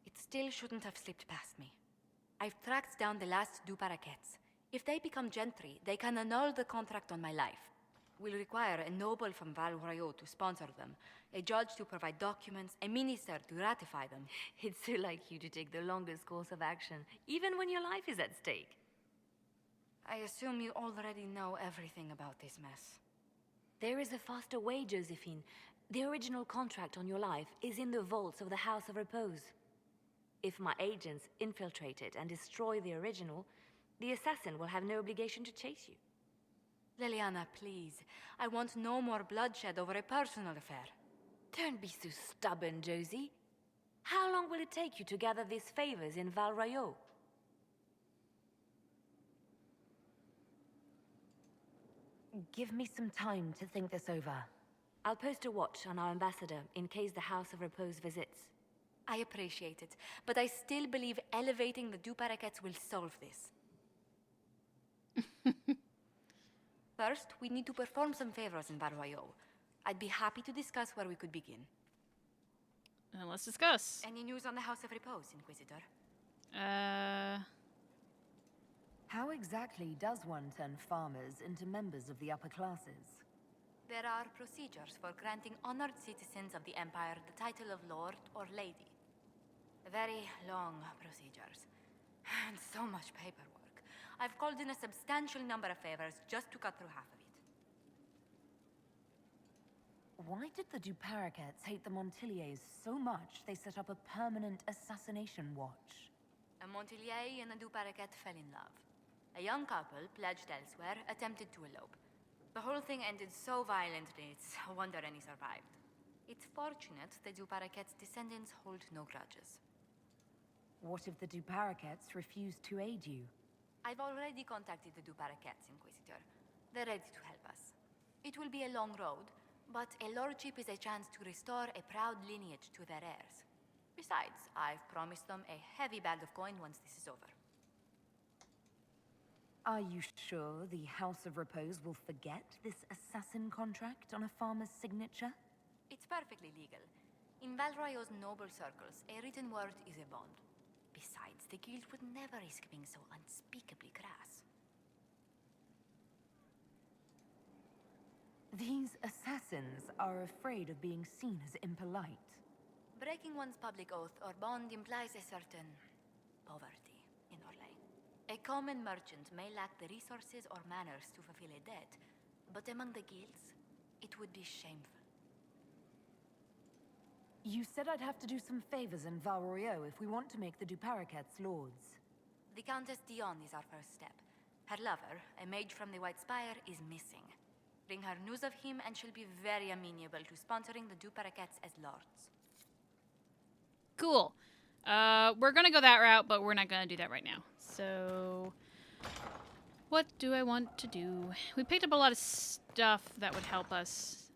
It still shouldn't have slipped past me. I've tracked down the last Du Paraquets. If they become gentry, they can annul the contract on my life. We'll require a noble from Val Royaux to sponsor them, a judge to provide documents, a minister to ratify them. It's so like you to take the longest course of action, even when your life is at stake. I assume you already know everything about this mess. There is a faster way, Josephine. The original contract on your life is in the vaults of the House of Repose. If my agents infiltrate it and destroy the original, the assassin will have no obligation to chase you. Liliana, please. I want no more bloodshed over a personal affair. Don't be so stubborn, Josie. How long will it take you to gather these favors in Val Royaux? Give me some time to think this over. I'll post a watch on our ambassador in case the House of Repose visits. I appreciate it, but I still believe elevating the Du Paraquets will solve this. First, we need to perform some favors in Val Royaux. I'd be happy to discuss where we could begin. Let's discuss. Any news on the House of Repose, Inquisitor? How exactly does one turn farmers into members of the upper classes? There are procedures for granting honored citizens of the Empire the title of Lord or Lady. Very long procedures. And so much paperwork. I've called in a substantial number of favors just to cut through half of it. Why did the Du Paraquets hate the Montiliers so much they set up a permanent assassination watch? A Montilier and a Du Paraquet fell in love. A young couple, pledged elsewhere, attempted to elope. The whole thing ended so violently, it's a wonder any survived. It's fortunate the Du Paraquets' descendants hold no grudges. What if the Du Paraquets refuse to aid you? I've already contacted the Du Paraquets, Inquisitor. They're ready to help us. It will be a long road, but a lordship is a chance to restore a proud lineage to their heirs. Besides, I've promised them a heavy bag of coin once this is over. Are you sure the House of Repose will forget this assassin contract on a farmer's signature? It's perfectly legal. In Val Royaux's noble circles, a written word is a bond. Besides, the guild would never risk being so unspeakably crass. These assassins are afraid of being seen as impolite. Breaking one's public oath or bond implies a certain poverty in Orlais. A common merchant may lack the resources or manners to fulfill a debt, but among the guilds, it would be shameful. You said I'd have to do some favors in Val Royaux if we want to make the Du Paraquets lords. The Countess Dion is our first step. Her lover, a mage from the White Spire, is missing. Bring her news of him and she'll be very amenable to sponsoring the Du Paraquets as lords. Cool. We're gonna go that route, but we're not gonna do that right now. So, what do I want to do? We picked up a lot of stuff that would help us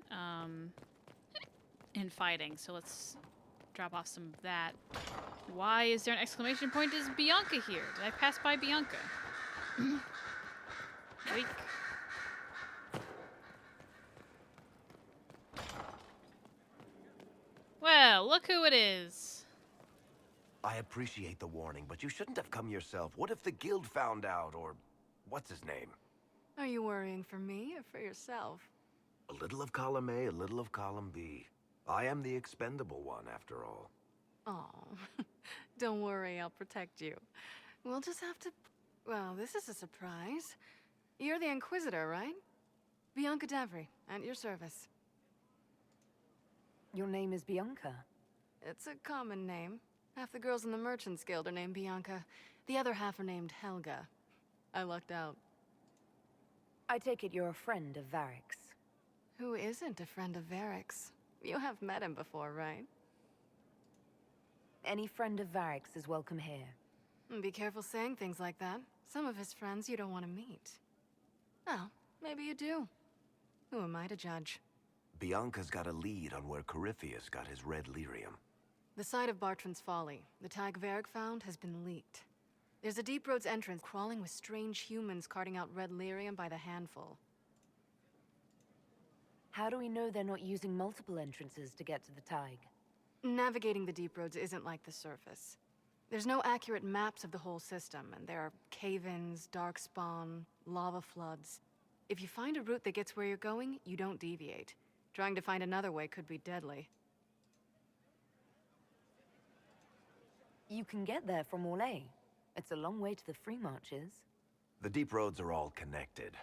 in fighting, so let's drop off some of that. Why is there an exclamation point? Is Bianca here? Did I pass by Bianca? Wait. Well, look who it is. I appreciate the warning, but you shouldn't have come yourself. What if the guild found out, or what's his name? Are you worrying for me or for yourself? A little of column A, a little of column B. I am the expendable one, after all. Oh, don't worry, I'll protect you. We'll just have to... Well, this is a surprise. You're the Inquisitor, right? Bianca Davry, at your service. Your name is Bianca? It's a common name. Half the girls in the Merchants Guild are named Bianca. The other half are named Helga. I lucked out. I take it you're a friend of Varrick's. Who isn't a friend of Varrick's? You have met him before, right? Any friend of Varrick's is welcome here. Be careful saying things like that. Some of his friends you don't want to meet. Well, maybe you do. Who am I to judge? Bianca's got a lead on where Corypheus got his red lyrium. The site of Bartran's Folly, the tag Varrick found, has been leaked. There's a Deep Roads entrance crawling with strange humans carting out red lyrium by the handful. How do we know they're not using multiple entrances to get to the Tig? Navigating the Deep Roads isn't like the surface. There's no accurate maps of the whole system, and there are cave-ins, dark spawn, lava floods. If you find a route that gets where you're going, you don't deviate. Trying to find another way could be deadly. You can get there from Orlais. It's a long way to the Free Marches. The deep roads are all connected.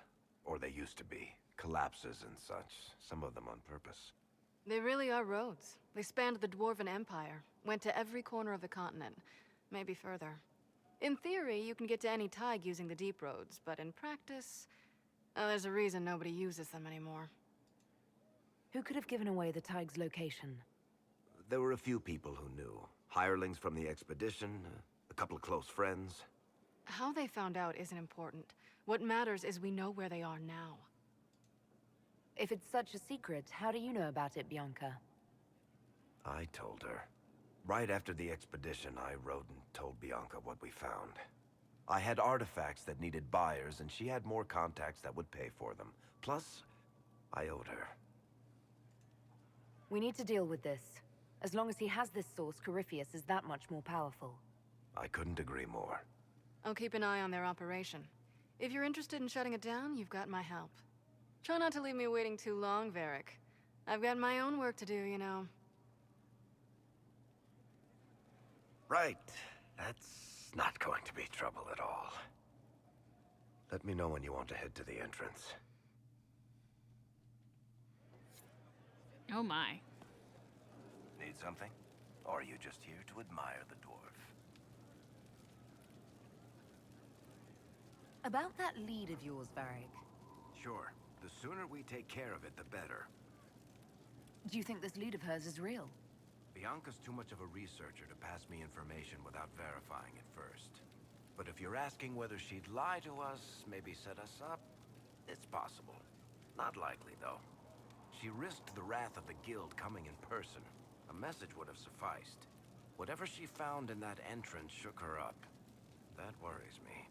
Or they used to be. Collapses and such. Some of them on purpose. They really are roads. They spanned the Dwarven Empire, went to every corner of the continent, maybe further. In theory, you can get to any Tig using the deep roads, but in practice, there's a reason nobody uses them anymore. Who could have given away the Tig's location? There were a few people who knew. Hirelings from the expedition, a couple of close friends. How they found out isn't important. What matters is we know where they are now. If it's such a secret, how do you know about it, Bianca? I told her. Right after the expedition, I wrote and told Bianca what we found. I had artifacts that needed buyers, and she had more contacts that would pay for them. Plus, I owed her. We need to deal with this. As long as he has this source, Corypheus is that much more powerful. I couldn't agree more. I'll keep an eye on their operation. If you're interested in shutting it down, you've got my help. Try not to leave me waiting too long, Varrick. I've got my own work to do, you know. Right. That's not going to be trouble at all. Let me know when you want to head to the entrance. Oh my. Need something? Or are you just here to admire the dwarf? About that lead of yours, Varrick. Sure. The sooner we take care of it, the better. Do you think this lead of hers is real? Bianca's too much of a researcher to pass me information without verifying it first. But if you're asking whether she'd lie to us, maybe set us up, it's possible. Not likely, though. She risked the wrath of the guild coming in person. A message would have sufficed. Whatever she found in that entrance shook her up. That worries me.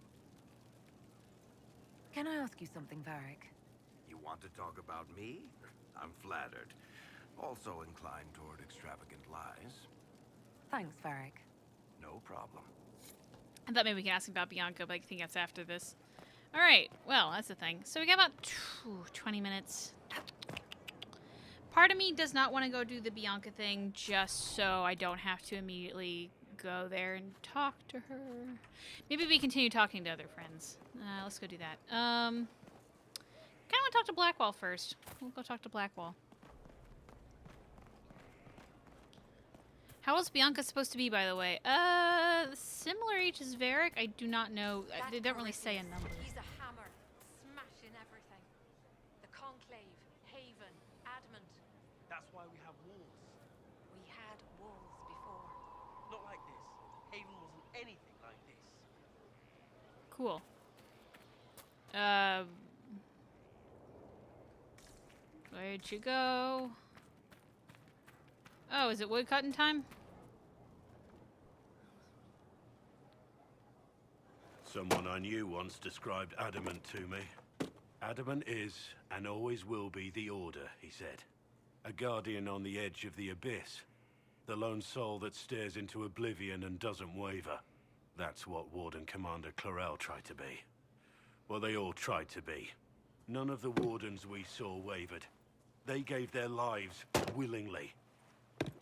Can I ask you something, Varrick? You want to talk about me? I'm flattered. Also inclined toward extravagant lies. Thanks, Varrick. No problem. I thought maybe we could ask him about Bianca, but I think that's after this. Alright, well, that's the thing. So we got about 20 minutes. Part of me does not want to go do the Bianca thing just so I don't have to immediately go there and talk to her. Maybe we continue talking to other friends. Let's go do that. Kind of want to talk to Blackwall first. We'll go talk to Blackwall. How old's Bianca supposed to be, by the way? Similar age as Varrick? I do not know. They don't really say a number. He's a hammer, smashing everything. The Conclave, Haven, Adamant. That's why we have walls. We had walls before. Not like this. Haven wasn't anything like this. Cool. Where'd you go? Oh, is it woodcutting time? Someone I knew once described adamant to me. Adamant is, and always will be, the Order, he said. A guardian on the edge of the abyss. The lone soul that stares into oblivion and doesn't waver. That's what Warden Commander Clarel tried to be. Well, they all tried to be. None of the Wardens we saw wavered. They gave their lives willingly.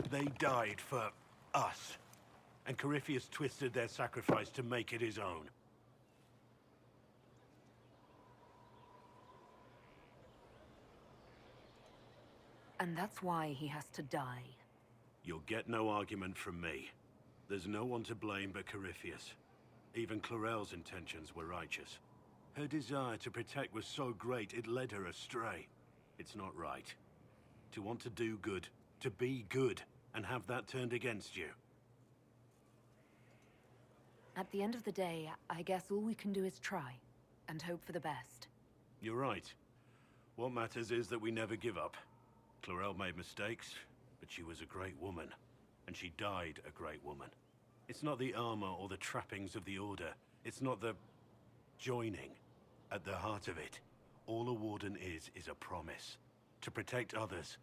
They died for us. And Corypheus twisted their sacrifice to make it his own. And that's why he has to die. You'll get no argument from me. There's no one to blame but Corypheus. Even Clarel's intentions were righteous. Her desire to protect was so great it led her astray. It's not right. To want to do good, to be good, and have that turned against you. At the end of the day, I guess all we can do is try, and hope for the best. You're right. What matters is that we never give up. Clarel made mistakes, but she was a great woman, and she died a great woman. It's not the armor or the trappings of the Order. It's not the joining. At the heart of it, all a Warden is a promise. To protect others,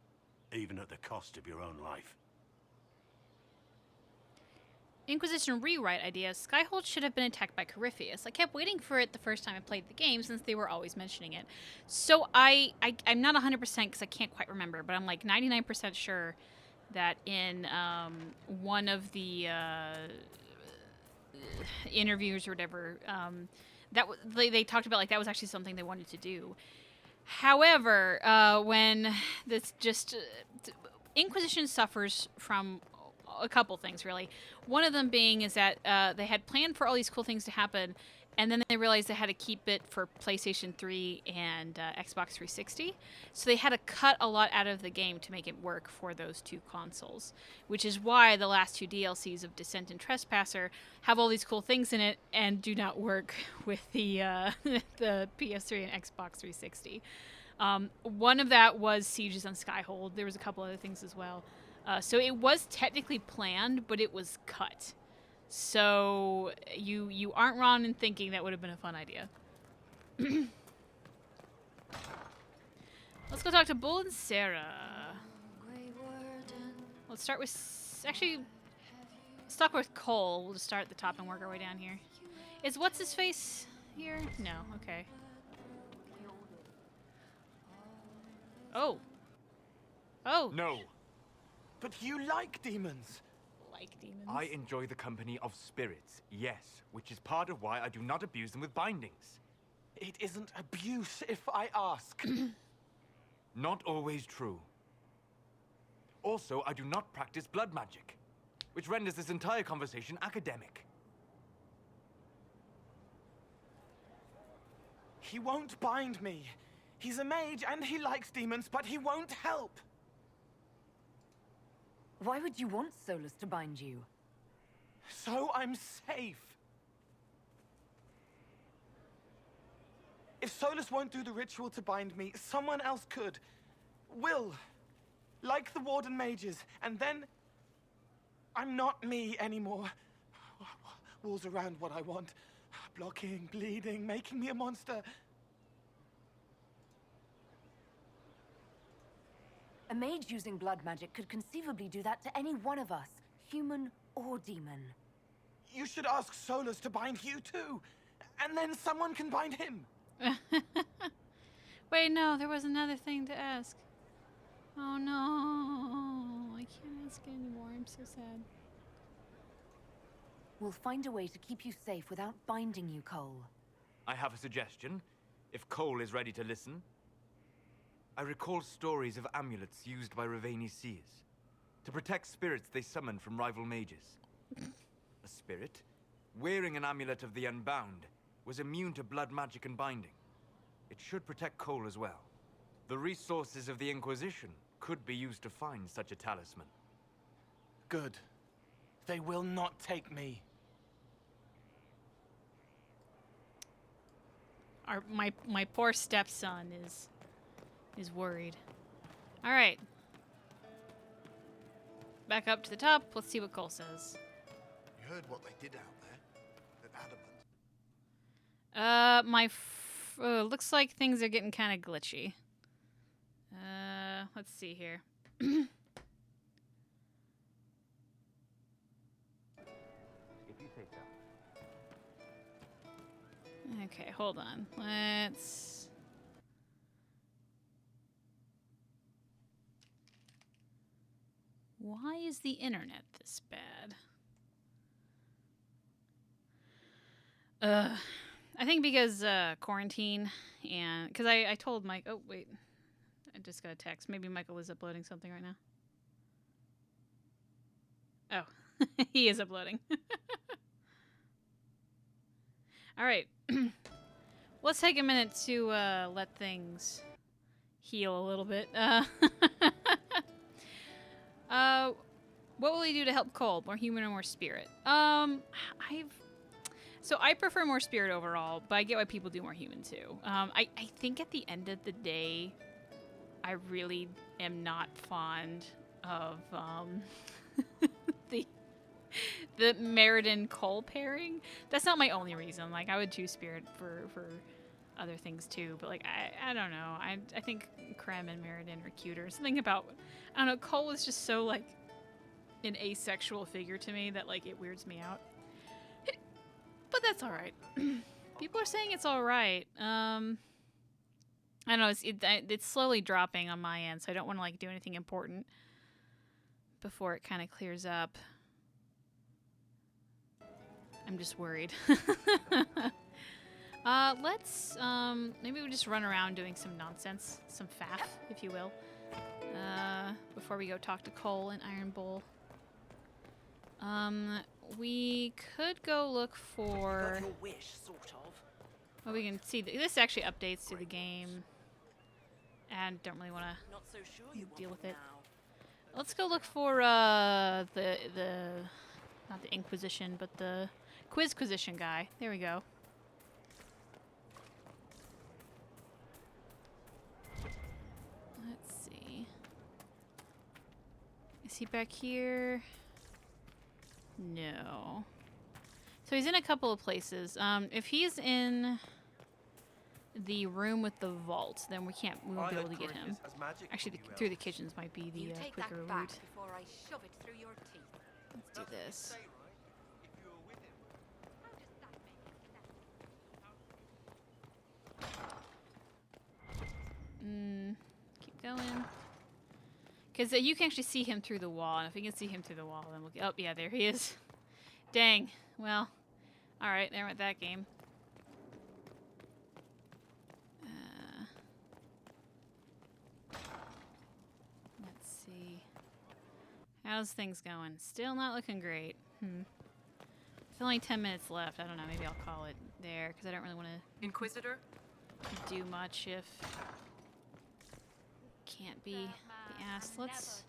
even at the cost of your own life. Inquisition rewrite idea. Skyhold should have been attacked by Corypheus. I kept waiting for it the first time I played the game since they were always mentioning it. So I'm not 100% because I can't quite remember, but I'm like 99% sure that in one of the interviews or whatever, they talked about like that was actually something they wanted to do. However, when this just Inquisition suffers from a couple things really. One of them being is that they had planned for all these cool things to happen, and then they realized they had to keep it for PlayStation 3 and Xbox 360. So they had to cut a lot out of the game to make it work for those two consoles, which is why the last two DLCs of Descent and Trespasser have all these cool things in it and do not work with the the PS3 and Xbox 360. One of that was Sieges on Skyhold. There was a couple other things as well. So it was technically planned, but it was cut. So you aren't wrong in thinking that would have been a fun idea. Let's go talk to Bull and Sarah. Let's start with... Actually, stuck with Cole. We'll just start at the top and work our way down here. Is what's-his-face here? No, okay. Oh. Oh. No. But you like demons. Like demons? I enjoy the company of spirits, yes, which is part of why I do not abuse them with bindings. It isn't abuse if I ask. Not always true. Also, I do not practice blood magic, which renders this entire conversation academic. He won't bind me. He's a mage and he likes demons, but he won't help. Why would you want Solus to bind you? So I'm safe. If Solus won't do the ritual to bind me, someone else could. Will. Like the Warden mages. And then... I'm not me anymore. Walls around what I want. Blocking, bleeding, making me a monster. A mage using blood magic could conceivably do that to any one of us, human or demon. You should ask Solus to bind you too, and then someone can bind him. Wait, no, there was another thing to ask. Oh no, I can't ask anymore. I'm so sad. We'll find a way to keep you safe without binding you, Cole. I have a suggestion, if Cole is ready to listen. I recall stories of amulets used by Raveni seers to protect spirits they summoned from rival mages. A spirit, wearing an amulet of the Unbound, was immune to blood magic and binding. It should protect Cole as well. The resources of the Inquisition could be used to find such a talisman. Good. They will not take me. My poor stepson is worried. All right. Back up to the top. Let's see what Cole says. You heard what they did out there at Adamant? Looks like things are getting kind of glitchy. Let's see here. Okay, hold on. Let's... Why is the internet this bad? I think because quarantine and... Because I told Mike... Oh, wait. I just got a text. Maybe Michael is uploading something right now. Oh, he is uploading. All right. Let's take a minute to let things heal a little bit. What will he do to help Cole? More human or more spirit? So I prefer more spirit overall, but I get why people do more human too. I think at the end of the day, I really am not fond of the Meriden Cole pairing. That's not my only reason. Like, I would choose spirit for other things too, but like I don't know. I think Krem and Meriden are cuter. Something about, I don't know, Cole is just so like an asexual figure to me that like it weirds me out. But that's all right. People are saying it's all right. I don't know. It's slowly dropping on my end, so I don't want to like do anything important before it kind of clears up. I'm just worried. Let's maybe we just run around doing some nonsense, some faff, if you will, before we go talk to Cole and Iron Bull. We could go look for... Got your wish, sort of. Well, we can see this actually updates to the game, and don't really want to deal with it. Let's go look for the not the Inquisition, but the Quizquisition guy. There we go. Let's see. Is he back here? No. So he's in a couple of places. If he's in the room with the vault, then we won't be able to get him. Actually, through the kitchens might be the quicker route. Before I shove it through your teeth. Let's do this. Keep going. Because you can actually see him through the wall, and if we can see him through the wall, then we'll get... Oh, yeah, there he is. Dang. Well, alright, there went that game. Let's see. How's things going? Still not looking great. It's only 10 minutes left. I don't know, maybe I'll call it there, because I don't really want to... Inquisitor? ...do much if... Can't be asked. Let's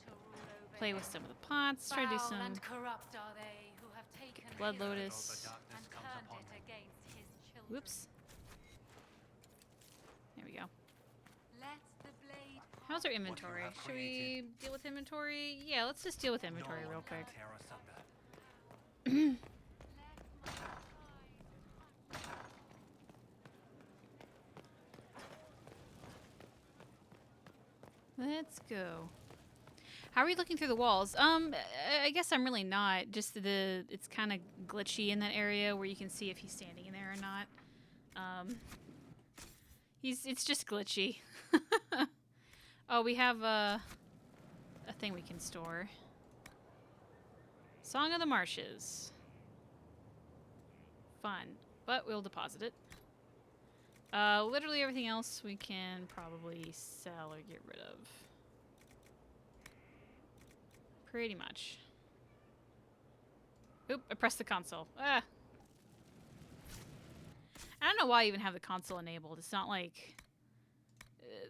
play with some of the pots. Try to do some Blood Lotus. Whoops. There we go. How's our inventory? Should we deal with inventory? Yeah, let's just deal with inventory real quick. Let's go. How are we looking through the walls? I guess I'm really not. Just it's kind of glitchy in that area where you can see if he's standing in there or not. It's just glitchy. Oh, we have a thing we can store. Song of the Marshes. Fun, but we'll deposit it. Literally everything else we can probably sell or get rid of. Pretty much. Oop, I pressed the console. Ah. I don't know why I even have the console enabled. It's not like...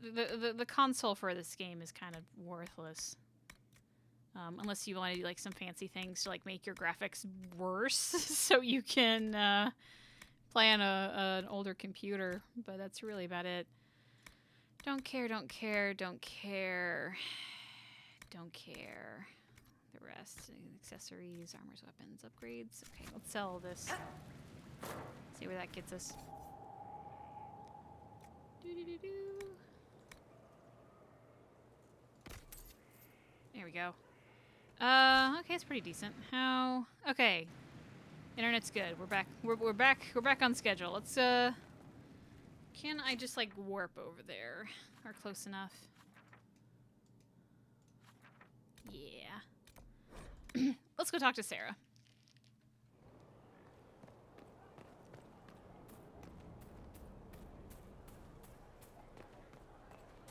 The console for this game is kind of worthless. Unless you want to do like some fancy things to like make your graphics worse so you can... play on an older computer, but that's really about it. Don't care, don't care, don't care. Don't care. The rest, accessories, armors, weapons, upgrades. Okay, let's sell all this. See where that gets us. Doo-doo-doo-doo. There we go. Okay, it's pretty decent. How? Okay. Internet's good. We're back. We're back on schedule. Let's Can I just, like, warp over there? Or close enough? Yeah. Let's go talk to Sarah.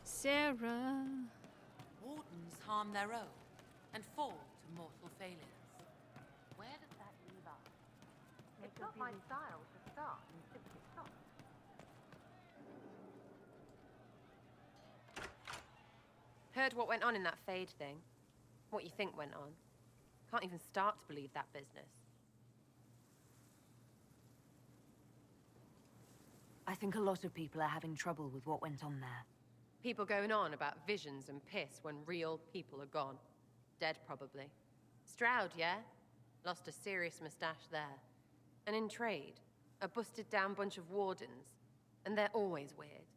Sarah. Wardens harm their own and fall to mortal failures. Where does that leave us? It's not my style to start and simply stop. Heard what went on in that Fade thing? What you think went on? Can't even start to believe that business. I think a lot of people are having trouble with what went on there. People going on about visions and piss when real people are gone. Dead, probably. Stroud, yeah? Lost a serious moustache there. And in trade, a busted-down bunch of Wardens. And they're always weird.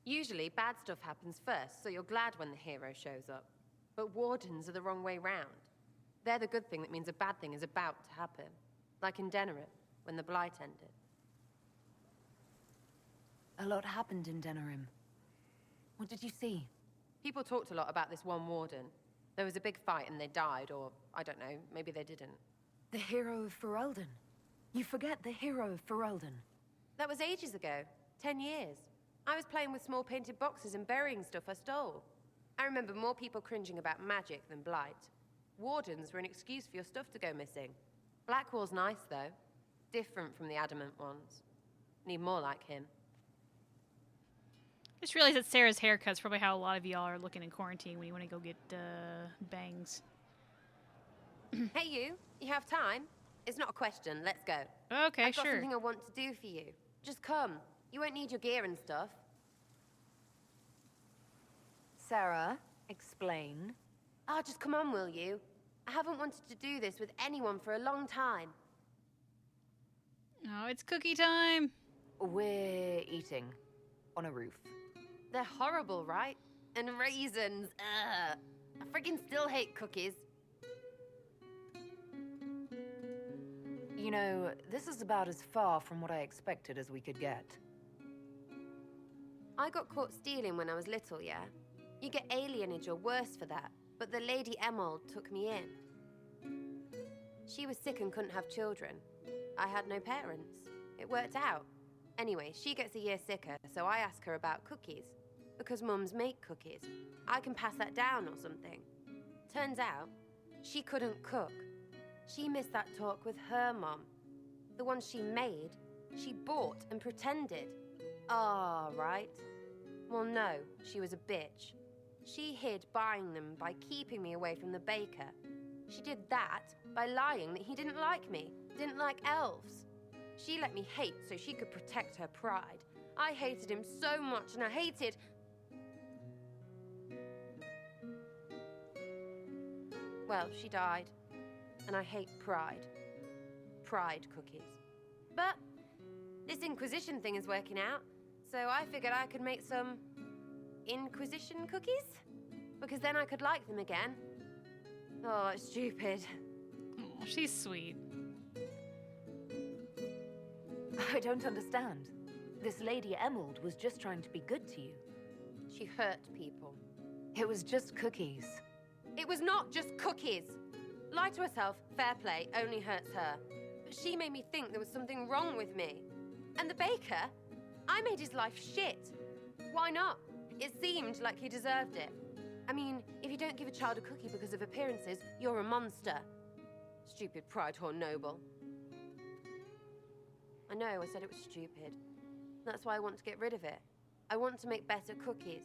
Usually, bad stuff happens first, so you're glad when the hero shows up. But Wardens are the wrong way round. They're the good thing that means a bad thing is about to happen. Like in Denerim, when the Blight ended. A lot happened in Denerim. What did you see? People talked a lot about this one Warden. There was a big fight and they died, or, I don't know, maybe they didn't. The hero of Ferelden. You forget the hero of Ferelden. That was ages ago. 10 years. I was playing with small painted boxes and burying stuff I stole. I remember more people cringing about magic than Blight. Wardens were an excuse for your stuff to go missing. Blackwall's nice, though. Different from the adamant ones. Need more like him. Just realized that Sarah's haircut's probably how a lot of y'all are looking in quarantine when you want to go get bangs. Hey you have time? It's not a question, let's go. Okay, I've got sure. something I want to do for you. Just come. You won't need your gear and stuff. Sarah, explain. Ah, just come on, will you? I haven't wanted to do this with anyone for a long time. Oh, it's cookie time. We're eating on a roof. They're horrible, right? And raisins. Ugh. I friggin' still hate cookies. You know, this is about as far from what I expected as we could get. I got caught stealing when I was little, yeah? You get alienage or worse for that, but the Lady Emerald took me in. She was sick and couldn't have children. I had no parents. It worked out. Anyway, she gets a year sicker, so I ask her about cookies. Because mums make cookies. I can pass that down or something. Turns out, she couldn't cook. She missed that talk with her mom. The one she made, she bought and pretended. Ah, right. Well, no, she was a bitch. She hid buying them by keeping me away from the baker. She did that by lying that he didn't like me, didn't like elves. She let me hate so she could protect her pride. I hated him so much, and I hated... Well, she died. And I hate pride. Pride cookies. But this Inquisition thing is working out, so I figured I could make some Inquisition cookies? Because then I could like them again. Oh, it's stupid. Oh, she's sweet. I don't understand. This Lady Emerald was just trying to be good to you. She hurt people. It was just cookies. It was not just cookies. Lie to herself, fair play, only hurts her. But she made me think there was something wrong with me. And the baker? I made his life shit. Why not? It seemed like he deserved it. I mean, if you don't give a child a cookie because of appearances, you're a monster. Stupid pride whore noble. I know, I said it was stupid. That's why I want to get rid of it. I want to make better cookies.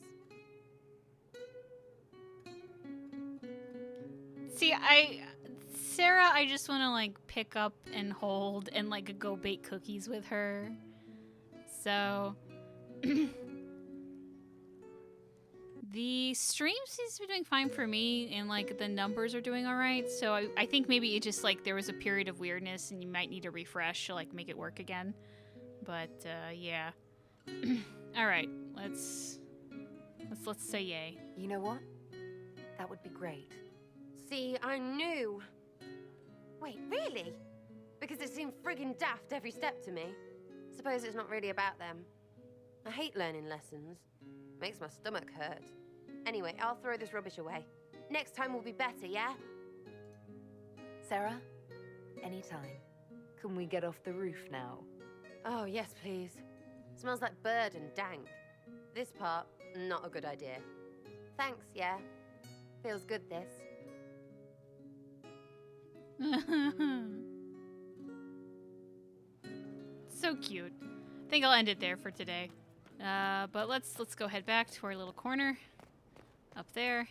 See, Sarah, I just want to, like, pick up and hold and, like, go bake cookies with her. So, the stream seems to be doing fine for me, and, like, the numbers are doing all right. So I think maybe it just, like, there was a period of weirdness, and you might need to refresh to, like, make it work again. But, yeah. All right, let's say yay. You know what? That would be great. See, I knew. Wait, really? Because it seemed friggin' daft every step to me. Suppose it's not really about them. I hate learning lessons. Makes my stomach hurt. Anyway, I'll throw this rubbish away. Next time will be better, yeah? Sarah, anytime. Can we get off the roof now? Oh, yes, please. Smells like bird and dank. This part, not a good idea. Thanks, yeah. Feels good, this. So cute. I think I'll end it there for today. But let's go head back to our little corner up there.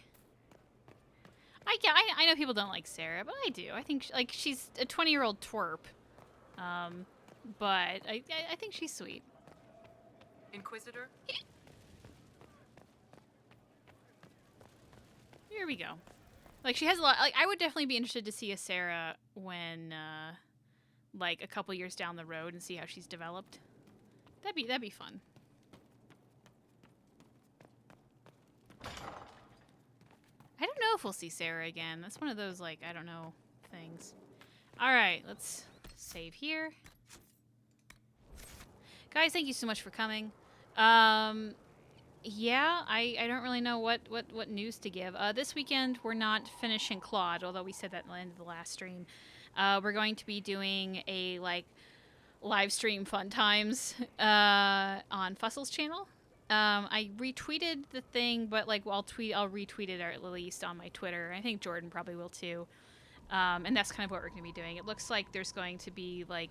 I know people don't like Sarah, but I do. I think she's a 20-year-old twerp. But I think she's sweet. Inquisitor? Here we go. Like, she has a lot. Like, I would definitely be interested to see a Sarah when, like, a couple years down the road and see how she's developed. That'd be fun. I don't know if we'll see Sarah again. That's one of those, like, I don't know things. All right, let's save here. Guys, thank you so much for coming. Yeah, I don't really know what news to give. This weekend, we're not finishing Claude, although we said that at the end of the last stream. We're going to be doing a, like, live stream fun times on Fussel's channel. I retweeted the thing, but, like, I'll retweet it at least on my Twitter. I think Jordan probably will too. And that's kind of what we're going to be doing. It looks like there's going to be, like,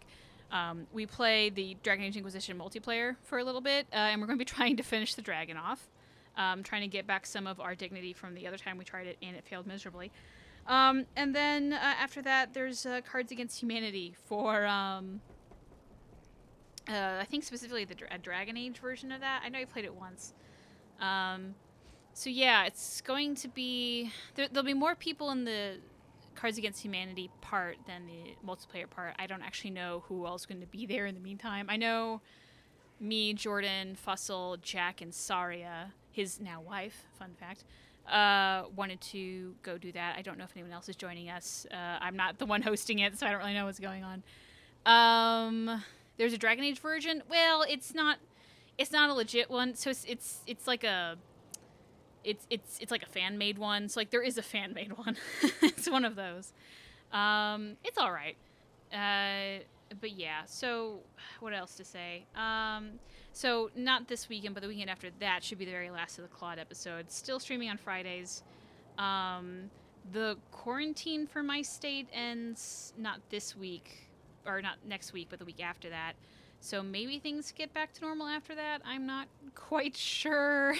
we play the Dragon Age Inquisition multiplayer for a little bit, and we're going to be trying to finish the dragon off. Trying to get back some of our dignity from the other time we tried it, and it failed miserably. And then after that, there's Cards Against Humanity for, I think specifically a Dragon Age version of that. I know I played it once. So yeah, it's going to be... There'll be more people in the Cards Against Humanity part than the multiplayer part. I don't actually know who else is going to be there in the meantime. I know me, Jordan, Fussel, Jack, and Saria, his now wife, fun fact, wanted to go do that. I don't know if anyone else is joining us. I'm not the one hosting it, so I don't really know what's going on. There's a Dragon Age version. Well, it's not a legit one, so it's like a... It's like a fan-made one. So, like, there is a fan-made one. It's one of those. It's all right. But yeah, so what else to say? So not this weekend, but the weekend after that should be the very last of the Claude episode. Still streaming on Fridays. The quarantine for my state ends not this week, or not next week, but the week after that. So maybe things get back to normal after that. I'm not quite sure.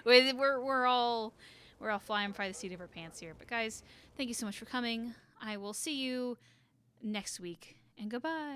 We're all flying by the seat of our pants here. But guys, thank you so much for coming. I will see you next week, and goodbye.